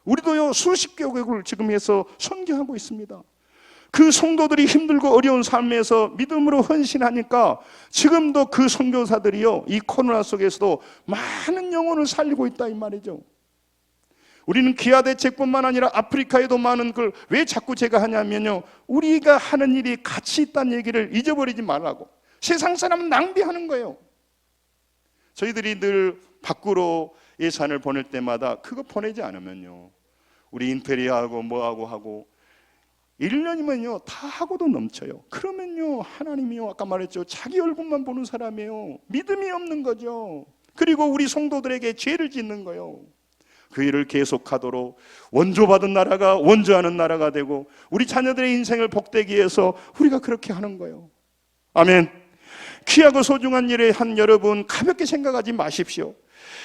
우리도요 수십 교회를 지금 해서 선교하고 있습니다. 그 성도들이 힘들고 어려운 삶에서 믿음으로 헌신하니까 지금도 그 선교사들이요 이 코로나 속에서도 많은 영혼을 살리고 있다 이 말이죠. 우리는 기아 대책뿐만 아니라 아프리카에도 많은 걸 왜 자꾸 제가 하냐면요, 우리가 하는 일이 가치 있다는 얘기를 잊어버리지 말라고. 세상 사람은 낭비하는 거예요. 저희들이 늘 밖으로 예산을 보낼 때마다 그거 보내지 않으면요, 우리 인테리어하고 뭐하고 하고 1년이면요 다 하고도 넘쳐요. 그러면요 하나님이요, 아까 말했죠, 자기 얼굴만 보는 사람이에요. 믿음이 없는 거죠. 그리고 우리 성도들에게 죄를 짓는 거예요. 그 일을 계속하도록 원조받은 나라가 원조하는 나라가 되고 우리 자녀들의 인생을 복되기 위해서 우리가 그렇게 하는 거예요. 아멘. 귀하고 소중한 일에 한 여러분, 가볍게 생각하지 마십시오.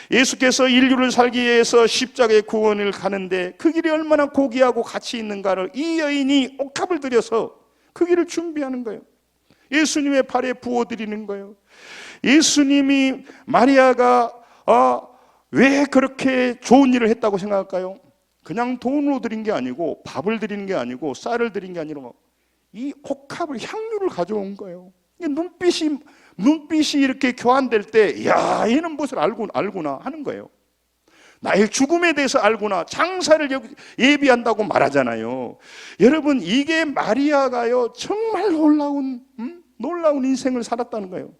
예수께서 인류를 살기 위해서 십자가의 구원을 가는데 그 길이 얼마나 고귀하고 가치 있는가를 이 여인이 옥합을 들여서 그 길을 준비하는 거예요. 예수님의 발에 부어드리는 거예요. 예수님이 마리아가 왜 그렇게 좋은 일을 했다고 생각할까요? 그냥 돈으로 드린 게 아니고 밥을 드리는 게 아니고 쌀을 드린 게 아니라 이 옥합을, 향유를 가져온 거예요. 눈빛이 이렇게 교환될 때, 야, 얘는 무엇을 알구나 하는 거예요. 나의 죽음에 대해서 알구나, 장사를 예비한다고 말하잖아요. 여러분, 이게 마리아가요 정말 놀라운 인생을 살았다는 거예요.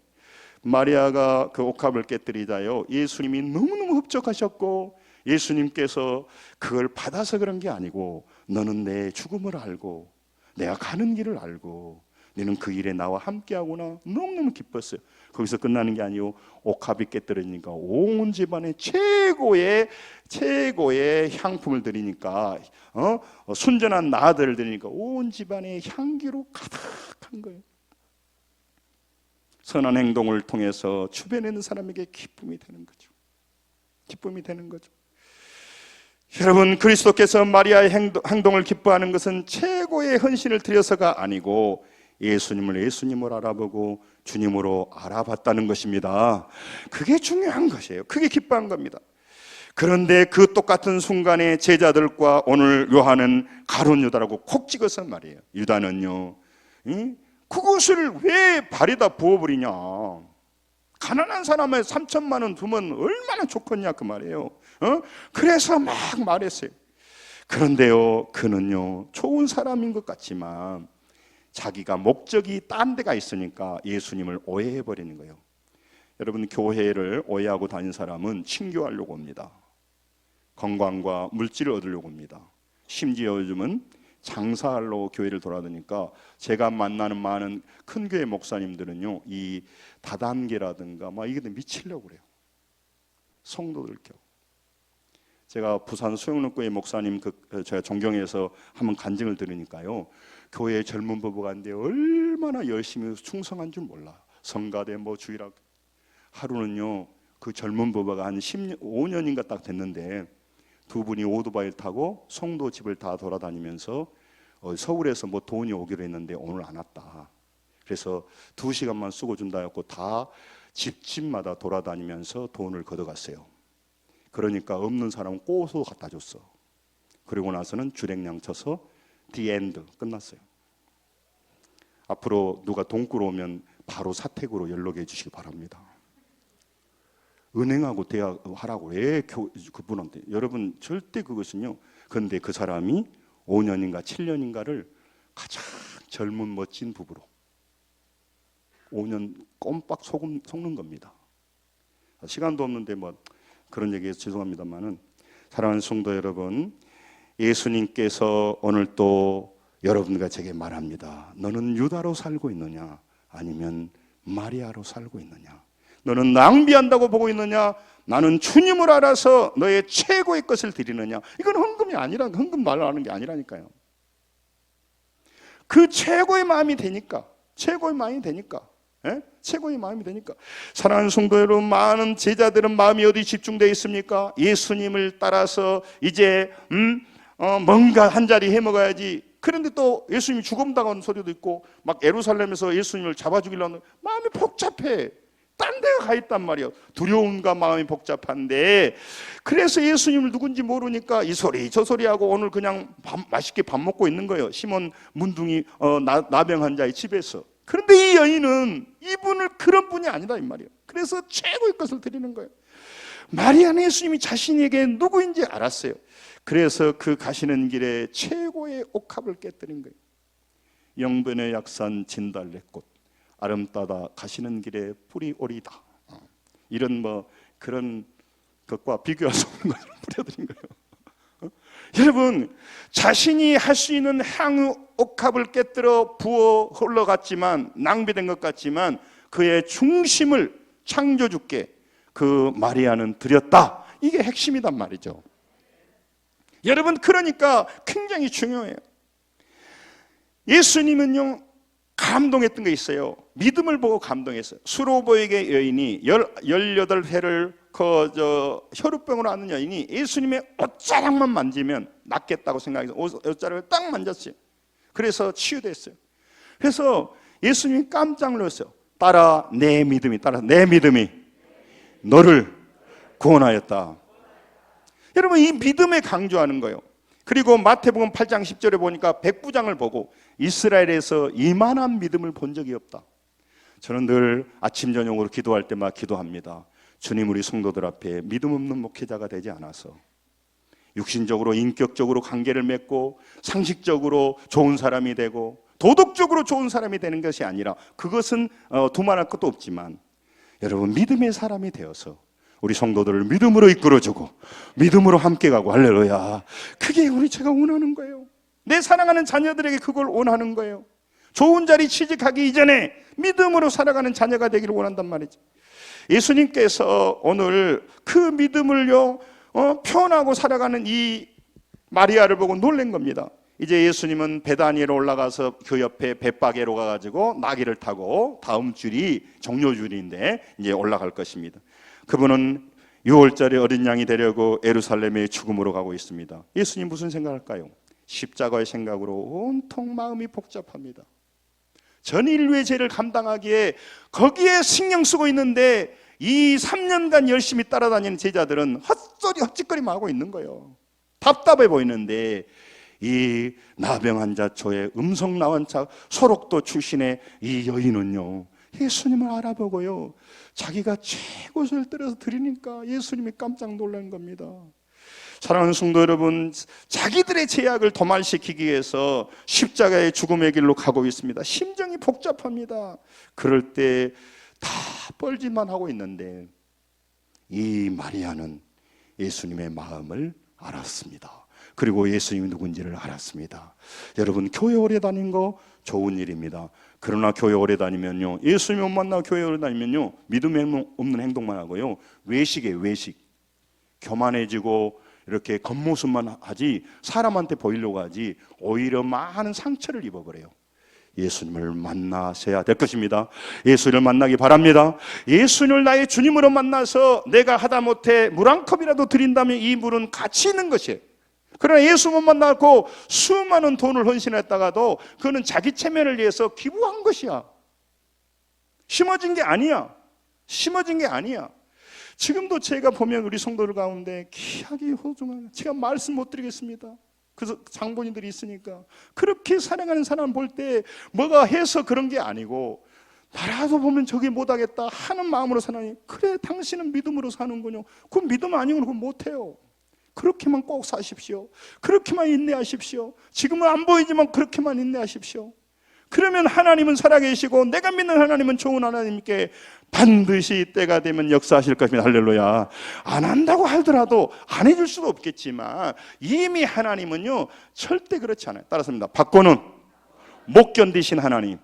마리아가 그 옥합을 깨뜨리자요, 예수님이 너무너무 흡족하셨고 예수님께서 그걸 받아서 그런 게 아니고 너는 내 죽음을 알고 내가 가는 길을 알고 너는 그 일에 나와 함께하구나, 너무너무 기뻤어요. 거기서 끝나는 게 아니고 옥합이 깨뜨리니까 온 집안에 최고의 향품을 드리니까 순전한 나들을 드리니까 온 집안에 향기로 가득한 거예요. 선한 행동을 통해서 주변에 있는 사람에게 기쁨이 되는 거죠. 기쁨이 되는 거죠. 여러분, 그리스도께서 마리아의 행동을 기뻐하는 것은 최고의 헌신을 드려서가 아니고 예수님을 예수님으로 알아보고 주님으로 알아봤다는 것입니다. 그게 중요한 것이에요. 그게 기뻐한 겁니다. 그런데 그 똑같은 순간에 제자들과 오늘 요한은 가룟 유다라고 콕 찍어서 말이에요. 유다는요, 그것을 왜 발에다 부어버리냐, 가난한 사람의 3천만 원 두면 얼마나 좋겠냐 그 말이에요. 그래서 막 말했어요. 그런데요, 그는요 좋은 사람인 것 같지만 자기가 목적이 딴 데가 있으니까 예수님을 오해해버리는 거예요. 여러분, 교회를 오해하고 다닌 사람은 친교하려고 옵니다. 건강과 물질을 얻으려고 옵니다. 심지어 요즘은 장사하러 교회를 돌아다니까 제가 만나는 많은 큰 교회 목사님들은요 이 다단계라든가 막 이게 미치려고 그래요. 성도들 겨. 제가 부산 수영로교회 목사님 제가 존경해서 한번 간증을 들으니까요, 교회 젊은 부부가 있는데 얼마나 열심히 충성한 줄 몰라. 성가대 주일학 하루는요 그 젊은 부부가 한 5년인가 딱 됐는데 두 분이 오토바이를 타고 성도 집을 다 돌아다니면서 서울에서 돈이 오기로 했는데 오늘 안 왔다. 그래서 2시간만 쓰고 준다 했고 다 집집마다 돌아다니면서 돈을 걷어갔어요. 그러니까 없는 사람은 꼬소 갖다 줬어. 그리고 나서는 주랭량 쳐서 the end 끝났어요. 앞으로 누가 돈 꾸러 오면 바로 사택으로 연락해 주시기 바랍니다. 은행하고 대화하라고 왜 그분한테? 여러분 절대 그것은요. 그런데 그 사람이 5년인가 7년인가를 가장 젊은 멋진 부부로 5년 꼼빡 속는 겁니다. 시간도 없는데 뭐 그런 얘기해서 죄송합니다만은, 사랑하는 성도 여러분, 예수님께서 오늘 또 여러분과 제게 말합니다. 너는 유다로 살고 있느냐 아니면 마리아로 살고 있느냐? 너는 낭비한다고 보고 있느냐? 나는 주님을 알아서 너의 최고의 것을 드리느냐? 이건 헌금 말하는 게 아니라니까요. 그 최고의 마음이 되니까, 최고의 마음이 되니까. 사랑하는 성도 여러분, 많은 제자들은 마음이 어디 집중되어 있습니까? 예수님을 따라서 이제 뭔가 한 자리 해먹어야지. 그런데 또 예수님이 죽음당하는 소리도 있고, 막 예루살렘에서 예수님을 잡아 죽이려는 마음이 복잡해. 딴 데가 가 있단 말이에요. 두려움과 마음이 복잡한데, 그래서 예수님을 누군지 모르니까 이 소리 저 소리 하고 오늘 그냥 맛있게 밥 먹고 있는 거예요. 시몬 문둥이 나병 환자의 집에서. 그런데 이 여인은 이분을 그런 분이 아니다 이 말이에요. 그래서 최고의 것을 드리는 거예요. 마리아는 예수님이 자신에게 누구인지 알았어요. 그래서 그 가시는 길에 최고의 옥합을 깨뜨린 거예요. 영변의 약산 진달래꽃 아름 따다 가시는 길에 뿌리 오리다. 이런 뭐 그런 것과 비교할 수 없는 것을 뿌려드린 거예요. 여러분, 자신이 할 수 있는 향후 옥합을 깨뜨려 부어 흘러갔지만, 낭비된 것 같지만 그의 중심을 창조주께 그 마리아는 드렸다. 이게 핵심이단 말이죠. 여러분, 그러니까 굉장히 중요해요. 예수님은요 감동했던 게 있어요. 믿음을 보고 감동했어요. 수로보에게 여인이 18회를 혈우병으로 앓는 여인이 예수님의 옷자락만 만지면 낫겠다고 생각해서 옷자락을 딱 만졌어요. 그래서 치유됐어요. 그래서 예수님이 깜짝 놀랐어요. 따라 내 믿음이 너를 구원하였다. 여러분, 이 믿음에 강조하는 거예요. 그리고 마태복음 8장 10절에 보니까 백부장을 보고 이스라엘에서 이만한 믿음을 본 적이 없다. 저는 늘 아침 저녁으로 기도할 때마다 기도합니다. 주님, 우리 성도들 앞에 믿음 없는 목회자가 되지 않아서 육신적으로 인격적으로 관계를 맺고 상식적으로 좋은 사람이 되고 도덕적으로 좋은 사람이 되는 것이 아니라, 그것은 두말할 것도 없지만 여러분, 믿음의 사람이 되어서 우리 성도들을 믿음으로 이끌어주고 믿음으로 함께 가고, 할렐루야, 그게 제가 원하는 거예요. 내 사랑하는 자녀들에게 그걸 원하는 거예요. 좋은 자리 취직하기 이전에 믿음으로 살아가는 자녀가 되기를 원한단 말이죠. 예수님께서 오늘 그 믿음을요 표현하고 살아가는 이 마리아를 보고 놀란 겁니다. 이제 예수님은 베다니로 올라가서 그 옆에 벳바게로 가가지고 나귀를 타고 다음 줄이 종료줄인데 이제 올라갈 것입니다. 그분은 6월절에 어린 양이 되려고 예루살렘의 죽음으로 가고 있습니다. 예수님 무슨 생각할까요? 십자가의 생각으로 온통 마음이 복잡합니다. 전 인류의 죄를 감당하기에 거기에 신경 쓰고 있는데, 이 3년간 열심히 따라다니는 제자들은 헛짓거리만 하고 있는 거예요. 답답해 보이는데, 이 나병 환자 초에 음성 나온 자 소록도 출신의 이 여인은요 예수님을 알아보고요 자기가 최고를 들여서 드리니까 예수님이 깜짝 놀란 겁니다. 사랑하는 성도 여러분, 자기들의 제약을 도말시키기 위해서 십자가의 죽음의 길로 가고 있습니다. 심정이 복잡합니다. 그럴 때 다 뻘짓만 하고 있는데, 이 마리아는 예수님의 마음을 알았습니다. 그리고 예수님이 누군지를 알았습니다. 여러분, 교회 오래 다닌 거 좋은 일입니다. 그러나 교회 오래 다니면요, 예수님 못 만나고 교회 오래 다니면요 믿음 없는 행동만 하고요 외식이에요. 외식. 교만해지고 이렇게 겉모습만 하지 사람한테 보이려고 하지 오히려 많은 상처를 입어버려요. 예수님을 만나셔야 될 것입니다. 예수님을 만나기 바랍니다. 예수님을 나의 주님으로 만나서 내가 하다못해 물 한 컵이라도 드린다면 이 물은 가치 있는 것이에요. 그러나 예수 못 만나고 수많은 돈을 헌신했다가도 그거는 자기 체면을 위해서 기부한 것이야. 심어진 게 아니야. 지금도 제가 보면 우리 성도들 가운데 귀하게 호중한, 제가 말씀 못 드리겠습니다. 그래서 장본인들이 있으니까 그렇게 사랑하는 사람 볼 때 뭐가 해서 그런 게 아니고 나라도 보면 저게 못하겠다 하는 마음으로 사나니, 그래 당신은 믿음으로 사는군요. 그 믿음 아니면 그거 못해요. 그렇게만 꼭 사십시오. 그렇게만 인내하십시오. 지금은 안 보이지만 그렇게만 인내하십시오. 그러면 하나님은 살아계시고 내가 믿는 하나님은 좋은 하나님께 반드시 때가 되면 역사하실 것입니다. 할렐루야. 안 한다고 하더라도 안 해줄 수도 없겠지만 이미 하나님은요 절대 그렇지 않아요. 따라서입니다. 받고는 못 견디신 하나님,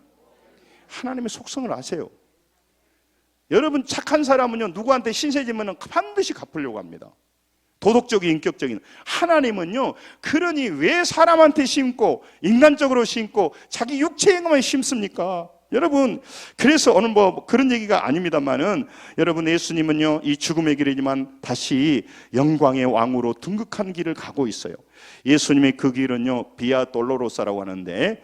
하나님의 속성을 아세요. 여러분 착한 사람은요 누구한테 신세지면 반드시 갚으려고 합니다. 도덕적인 인격적인. 하나님은요 그러니 왜 사람한테 심고 인간적으로 심고 자기 육체에만 심습니까? 여러분, 그래서 오늘 뭐 그런 얘기가 아닙니다만은 여러분, 예수님은요 이 죽음의 길이지만 다시 영광의 왕으로 등극한 길을 가고 있어요. 예수님의 그 길은요 비아 돌로로사라고 하는데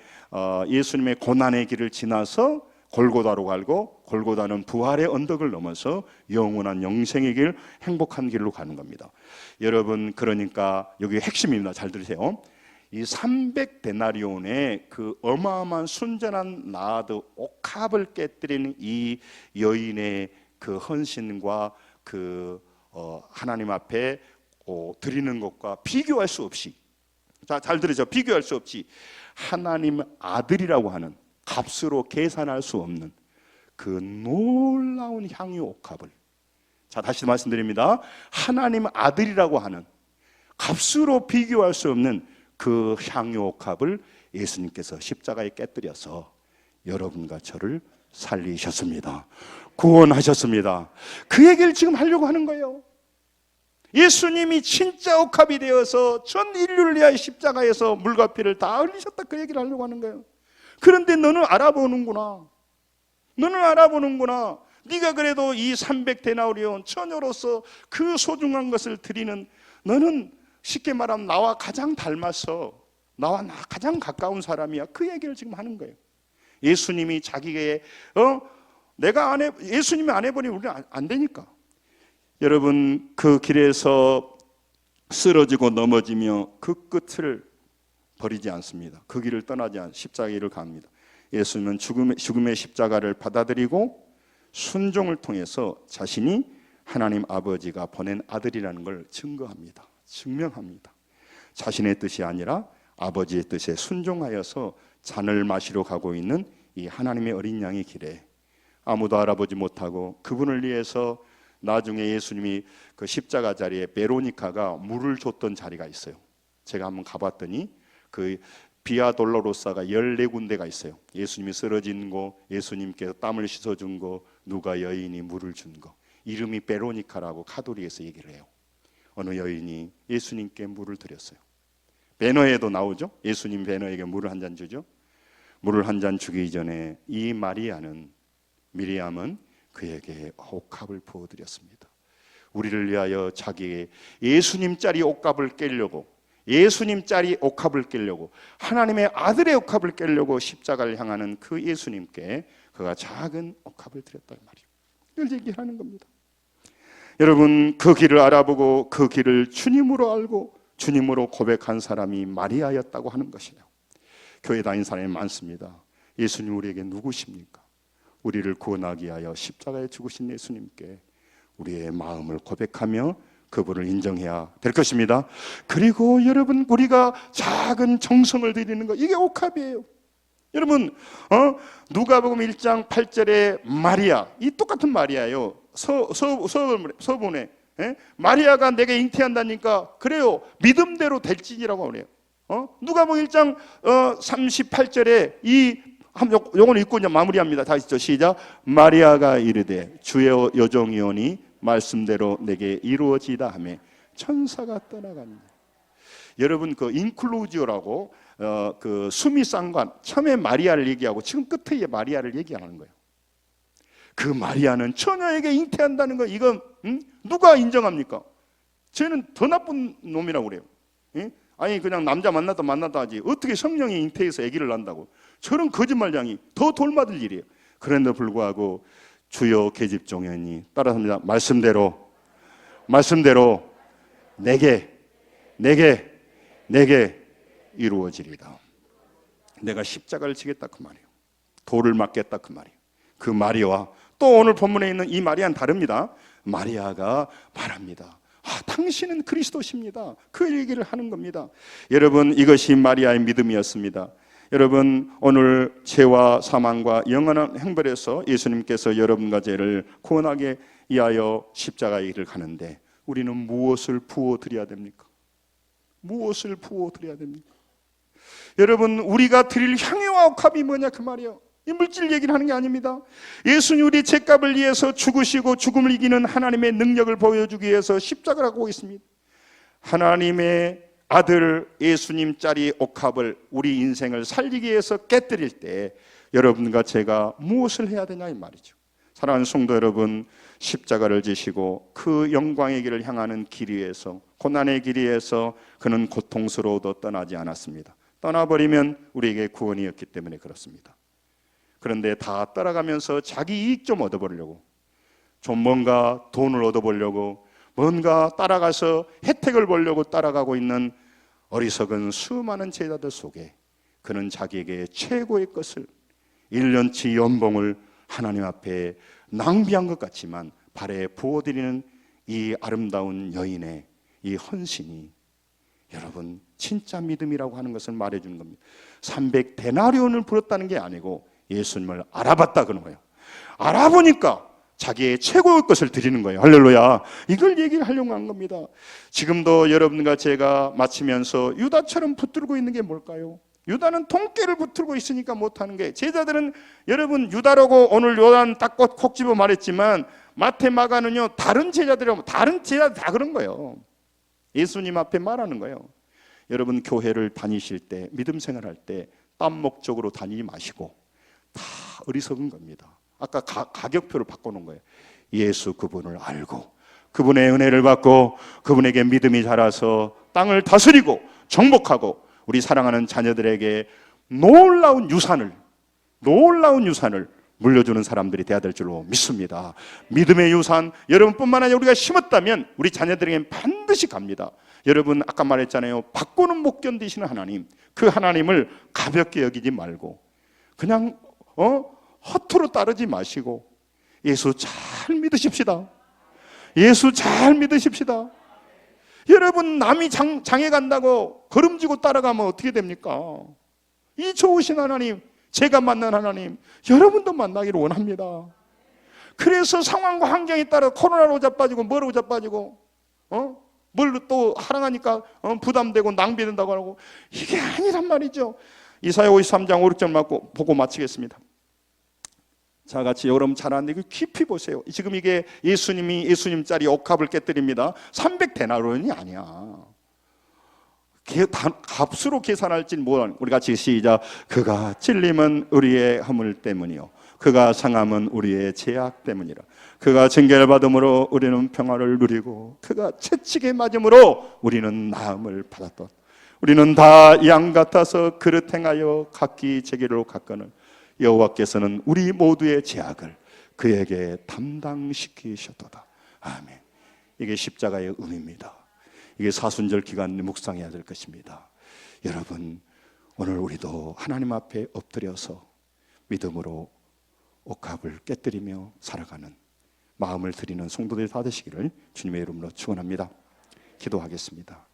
예수님의 고난의 길을 지나서 골고다로 가고, 골고다는 부활의 언덕을 넘어서 영원한 영생의 길, 행복한 길로 가는 겁니다. 여러분, 그러니까 여기 핵심입니다. 잘 들으세요. 이 300데나리온의 그 어마어마한 순전한 나드 옥합을 깨뜨리는 이 여인의 그 헌신과 그 하나님 앞에 드리는 것과 비교할 수 없이, 자, 잘 들으죠. 비교할 수 없이 하나님 아들이라고 하는, 값으로 계산할 수 없는 그 놀라운 향유 옥합을, 자 다시 말씀드립니다. 하나님 아들이라고 하는, 값으로 비교할 수 없는 그 향유 옥합을 예수님께서 십자가에 깨뜨려서 여러분과 저를 살리셨습니다. 구원하셨습니다. 그 얘기를 지금 하려고 하는 거예요. 예수님이 진짜 옥합이 되어서 전 인류를 위하여 십자가에서 물과 피를 다 흘리셨다, 그 얘기를 하려고 하는 거예요. 그런데 너는 알아보는구나. 너는 알아보는구나. 네가 그래도 이 300데나리온 처녀로서 그 소중한 것을 드리는, 너는 쉽게 말하면 나와 가장 닮아서 나와 가장 가까운 사람이야. 그 얘기를 지금 하는 거예요. 예수님이 자기의 내가 안 해, 예수님이 안 해보니 우리는 안 되니까. 여러분, 그 길에서 쓰러지고 넘어지며 그 끝을 버리지 않습니다. 그 길을 떠나지 않, 십자가 길을 갑니다. 예수님은 죽음의 십자가를 받아들이고 순종을 통해서 자신이 하나님 아버지가 보낸 아들이라는 걸 증거합니다. 증명합니다. 자신의 뜻이 아니라 아버지의 뜻에 순종하여서 잔을 마시러 가고 있는 이 하나님의 어린 양의 길에 아무도 알아보지 못하고 그분을 위해서 나중에 예수님이 그 십자가 자리에 베로니카가 물을 줬던 자리가 있어요. 제가 한번 가봤더니 그 비아 돌로로사가 14군데가 있어요. 예수님이 쓰러진 거, 예수님께서 땀을 씻어준 거, 누가 여인이 물을 준 거, 이름이 베로니카라고 카톨릭에서 얘기를 해요. 어느 여인이 예수님께 물을 드렸어요. 배너에도 나오죠. 예수님 배너에게 물을 한 잔 주죠. 물을 한 잔 주기 전에 이 미리암은 그에게 옥합을 부어드렸습니다. 우리를 위하여 자기의 예수님짜리 옥합을 깨려고, 예수님짜리 옥합을 깨려고, 하나님의 아들의 옥합을 깨려고 십자가를 향하는 그 예수님께 그가 작은 옥합을 드렸단 말이에요. 이걸 얘기하는 겁니다. 여러분, 그 길을 알아보고 그 길을 주님으로 알고 주님으로 고백한 사람이 마리아였다고 하는 것이에요. 교회 다닌 사람이 많습니다. 예수님 우리에게 누구십니까? 우리를 구원하기 위하여 십자가에 죽으신 예수님께 우리의 마음을 고백하며 그분을 인정해야 될 것입니다. 그리고 여러분, 우리가 작은 정성을 드리는 것, 이게 옥합이에요. 여러분, 누가복음 1장 8절에 마리아, 이 똑같은 마리아예요. 서본에 마리아가 내게 잉태한다니까 그래요, 믿음대로 될지니라고 그래요. 누가복음 1장 38절에 요거는 읽고 이제 마무리합니다. 다시 시작. 마리아가 이르되 주의 여종이오니 말씀대로 내게 이루어지다 하며 천사가 떠나갑니다. 여러분, 그 인클루지오라고 그 수미상관, 처음에 마리아를 얘기하고 지금 끝에 마리아를 얘기하는 거예요. 그 마리아는 처녀에게 잉태한다는 거, 이건 누가 인정합니까? 쟤는 더 나쁜 놈이라고 그래요. 아니 그냥 남자 만나다 하지 어떻게 성령이 잉태해서 아기를 낳는다고, 저런 거짓말장이 더 돌맞을 일이에요. 그런데 불구하고 주여 계집종이니, 따라합니다. 말씀대로 내게 이루어지리다. 내가 십자가를 지겠다 그 말이에요. 돌을 맞겠다 그 말이에요. 그 마리아와 또 오늘 본문에 있는 이 마리아는 다릅니다. 마리아가 말합니다. 당신은 그리스도십니다. 그 얘기를 하는 겁니다. 여러분, 이것이 마리아의 믿음이었습니다. 여러분, 오늘 죄와 사망과 영원한 형벌에서 예수님께서 여러분과 저를 구원하게 위하여 십자가의 길을 가는데 우리는 무엇을 부어드려야 됩니까? 무엇을 부어드려야 됩니까? 여러분, 우리가 드릴 향유와 옥합이 뭐냐 그 말이에요. 이 물질 얘기를 하는 게 아닙니다. 예수님 우리 죄값을 위해서 죽으시고 죽음을 이기는 하나님의 능력을 보여주기 위해서 십자가를 하고 있습니다. 하나님의 아들 예수님짜리 옥합을 우리 인생을 살리기 위해서 깨뜨릴 때 여러분과 제가 무엇을 해야 되냐 이 말이죠. 사랑하는 성도 여러분, 십자가를 지시고 그 영광의 길을 향하는 길 위에서, 고난의 길 위에서 그는 고통스러워도 떠나지 않았습니다. 떠나버리면 우리에게 구원이었기 때문에 그렇습니다. 그런데 다 따라가면서 자기 이익 좀 얻어보려고, 좀 뭔가 돈을 얻어보려고, 뭔가 따라가서 혜택을 보려고 따라가고 있는 어리석은 수많은 제자들 속에 그는 자기에게 최고의 것을, 1년치 연봉을 하나님 앞에 낭비한 것 같지만 발에 부어드리는 이 아름다운 여인의 이 헌신이 여러분 진짜 믿음이라고 하는 것을 말해주는 겁니다. 300데나리온을 불었다는 게 아니고 예수님을 알아봤다 그런 거예요. 알아보니까 자기의 최고의 것을 드리는 거예요. 할렐루야. 이걸 얘기를 하려고 한 겁니다. 지금도 여러분과 제가 마치면서 유다처럼 붙들고 있는 게 뭘까요? 유다는 통깨를 붙들고 있으니까 못하는 게, 제자들은 여러분 유다라고 오늘 요한 딱 콕 집어 말했지만 마태 마가는요 다른 제자들이라고, 다른 제자들 다 그런 거예요. 예수님 앞에 말하는 거예요. 여러분 교회를 다니실 때, 믿음 생활할 때 딴 목적으로 다니지 마시고 다 어리석은 겁니다. 아까 가격표를 바꿔놓은 거예요. 예수 그분을 알고 그분의 은혜를 받고 그분에게 믿음이 자라서 땅을 다스리고 정복하고 우리 사랑하는 자녀들에게 놀라운 유산을 물려주는 사람들이 되어야 될 줄로 믿습니다. 믿음의 유산, 여러분뿐만 아니라 우리가 심었다면 우리 자녀들에게는 반드시 갑니다. 여러분 아까 말했잖아요. 바꾸는 못 견디시는 하나님, 그 하나님을 가볍게 여기지 말고 그냥 허투루 따르지 마시고 예수 잘 믿으십시다. 예수 잘 믿으십시다. 여러분 남이 장에 간다고 걸음지고 따라가면 어떻게 됩니까? 이 좋으신 하나님, 제가 만난 하나님 여러분도 만나기를 원합니다. 그래서 상황과 환경에 따라 코로나로 자빠지고 뭐로 자빠지고 뭘 또 하랑하니까 부담되고 낭비된다고 하고, 이게 아니란 말이죠. 이사야 53장 5, 6절 보고 마치겠습니다. 자, 같이 여러분 잘 아는데 깊이 보세요. 지금 이게 예수님짜리 옥합을 깨뜨립니다. 300데나리온이 아니야. 값으로 계산할진 뭘, 우리 같이 시작. 그가 찔림은 우리의 허물 때문이요 그가 상함은 우리의 죄악 때문이라. 그가 징계를 받음으로 우리는 평화를 누리고 그가 채찍에 맞음으로 우리는 나음을 받았다. 우리는 다 양 같아서 그릇 행하여 각기 제게로 갔거늘 여호와께서는 우리 모두의 죄악을 그에게 담당시키셨도다. 아멘. 이게 십자가의 의미입니다. 이게 사순절 기간 묵상해야 될 것입니다. 여러분 오늘 우리도 하나님 앞에 엎드려서 믿음으로 옥합을 깨뜨리며 살아가는 마음을 드리는 성도들이 다 되시기를 주님의 이름으로 축원합니다. 기도하겠습니다.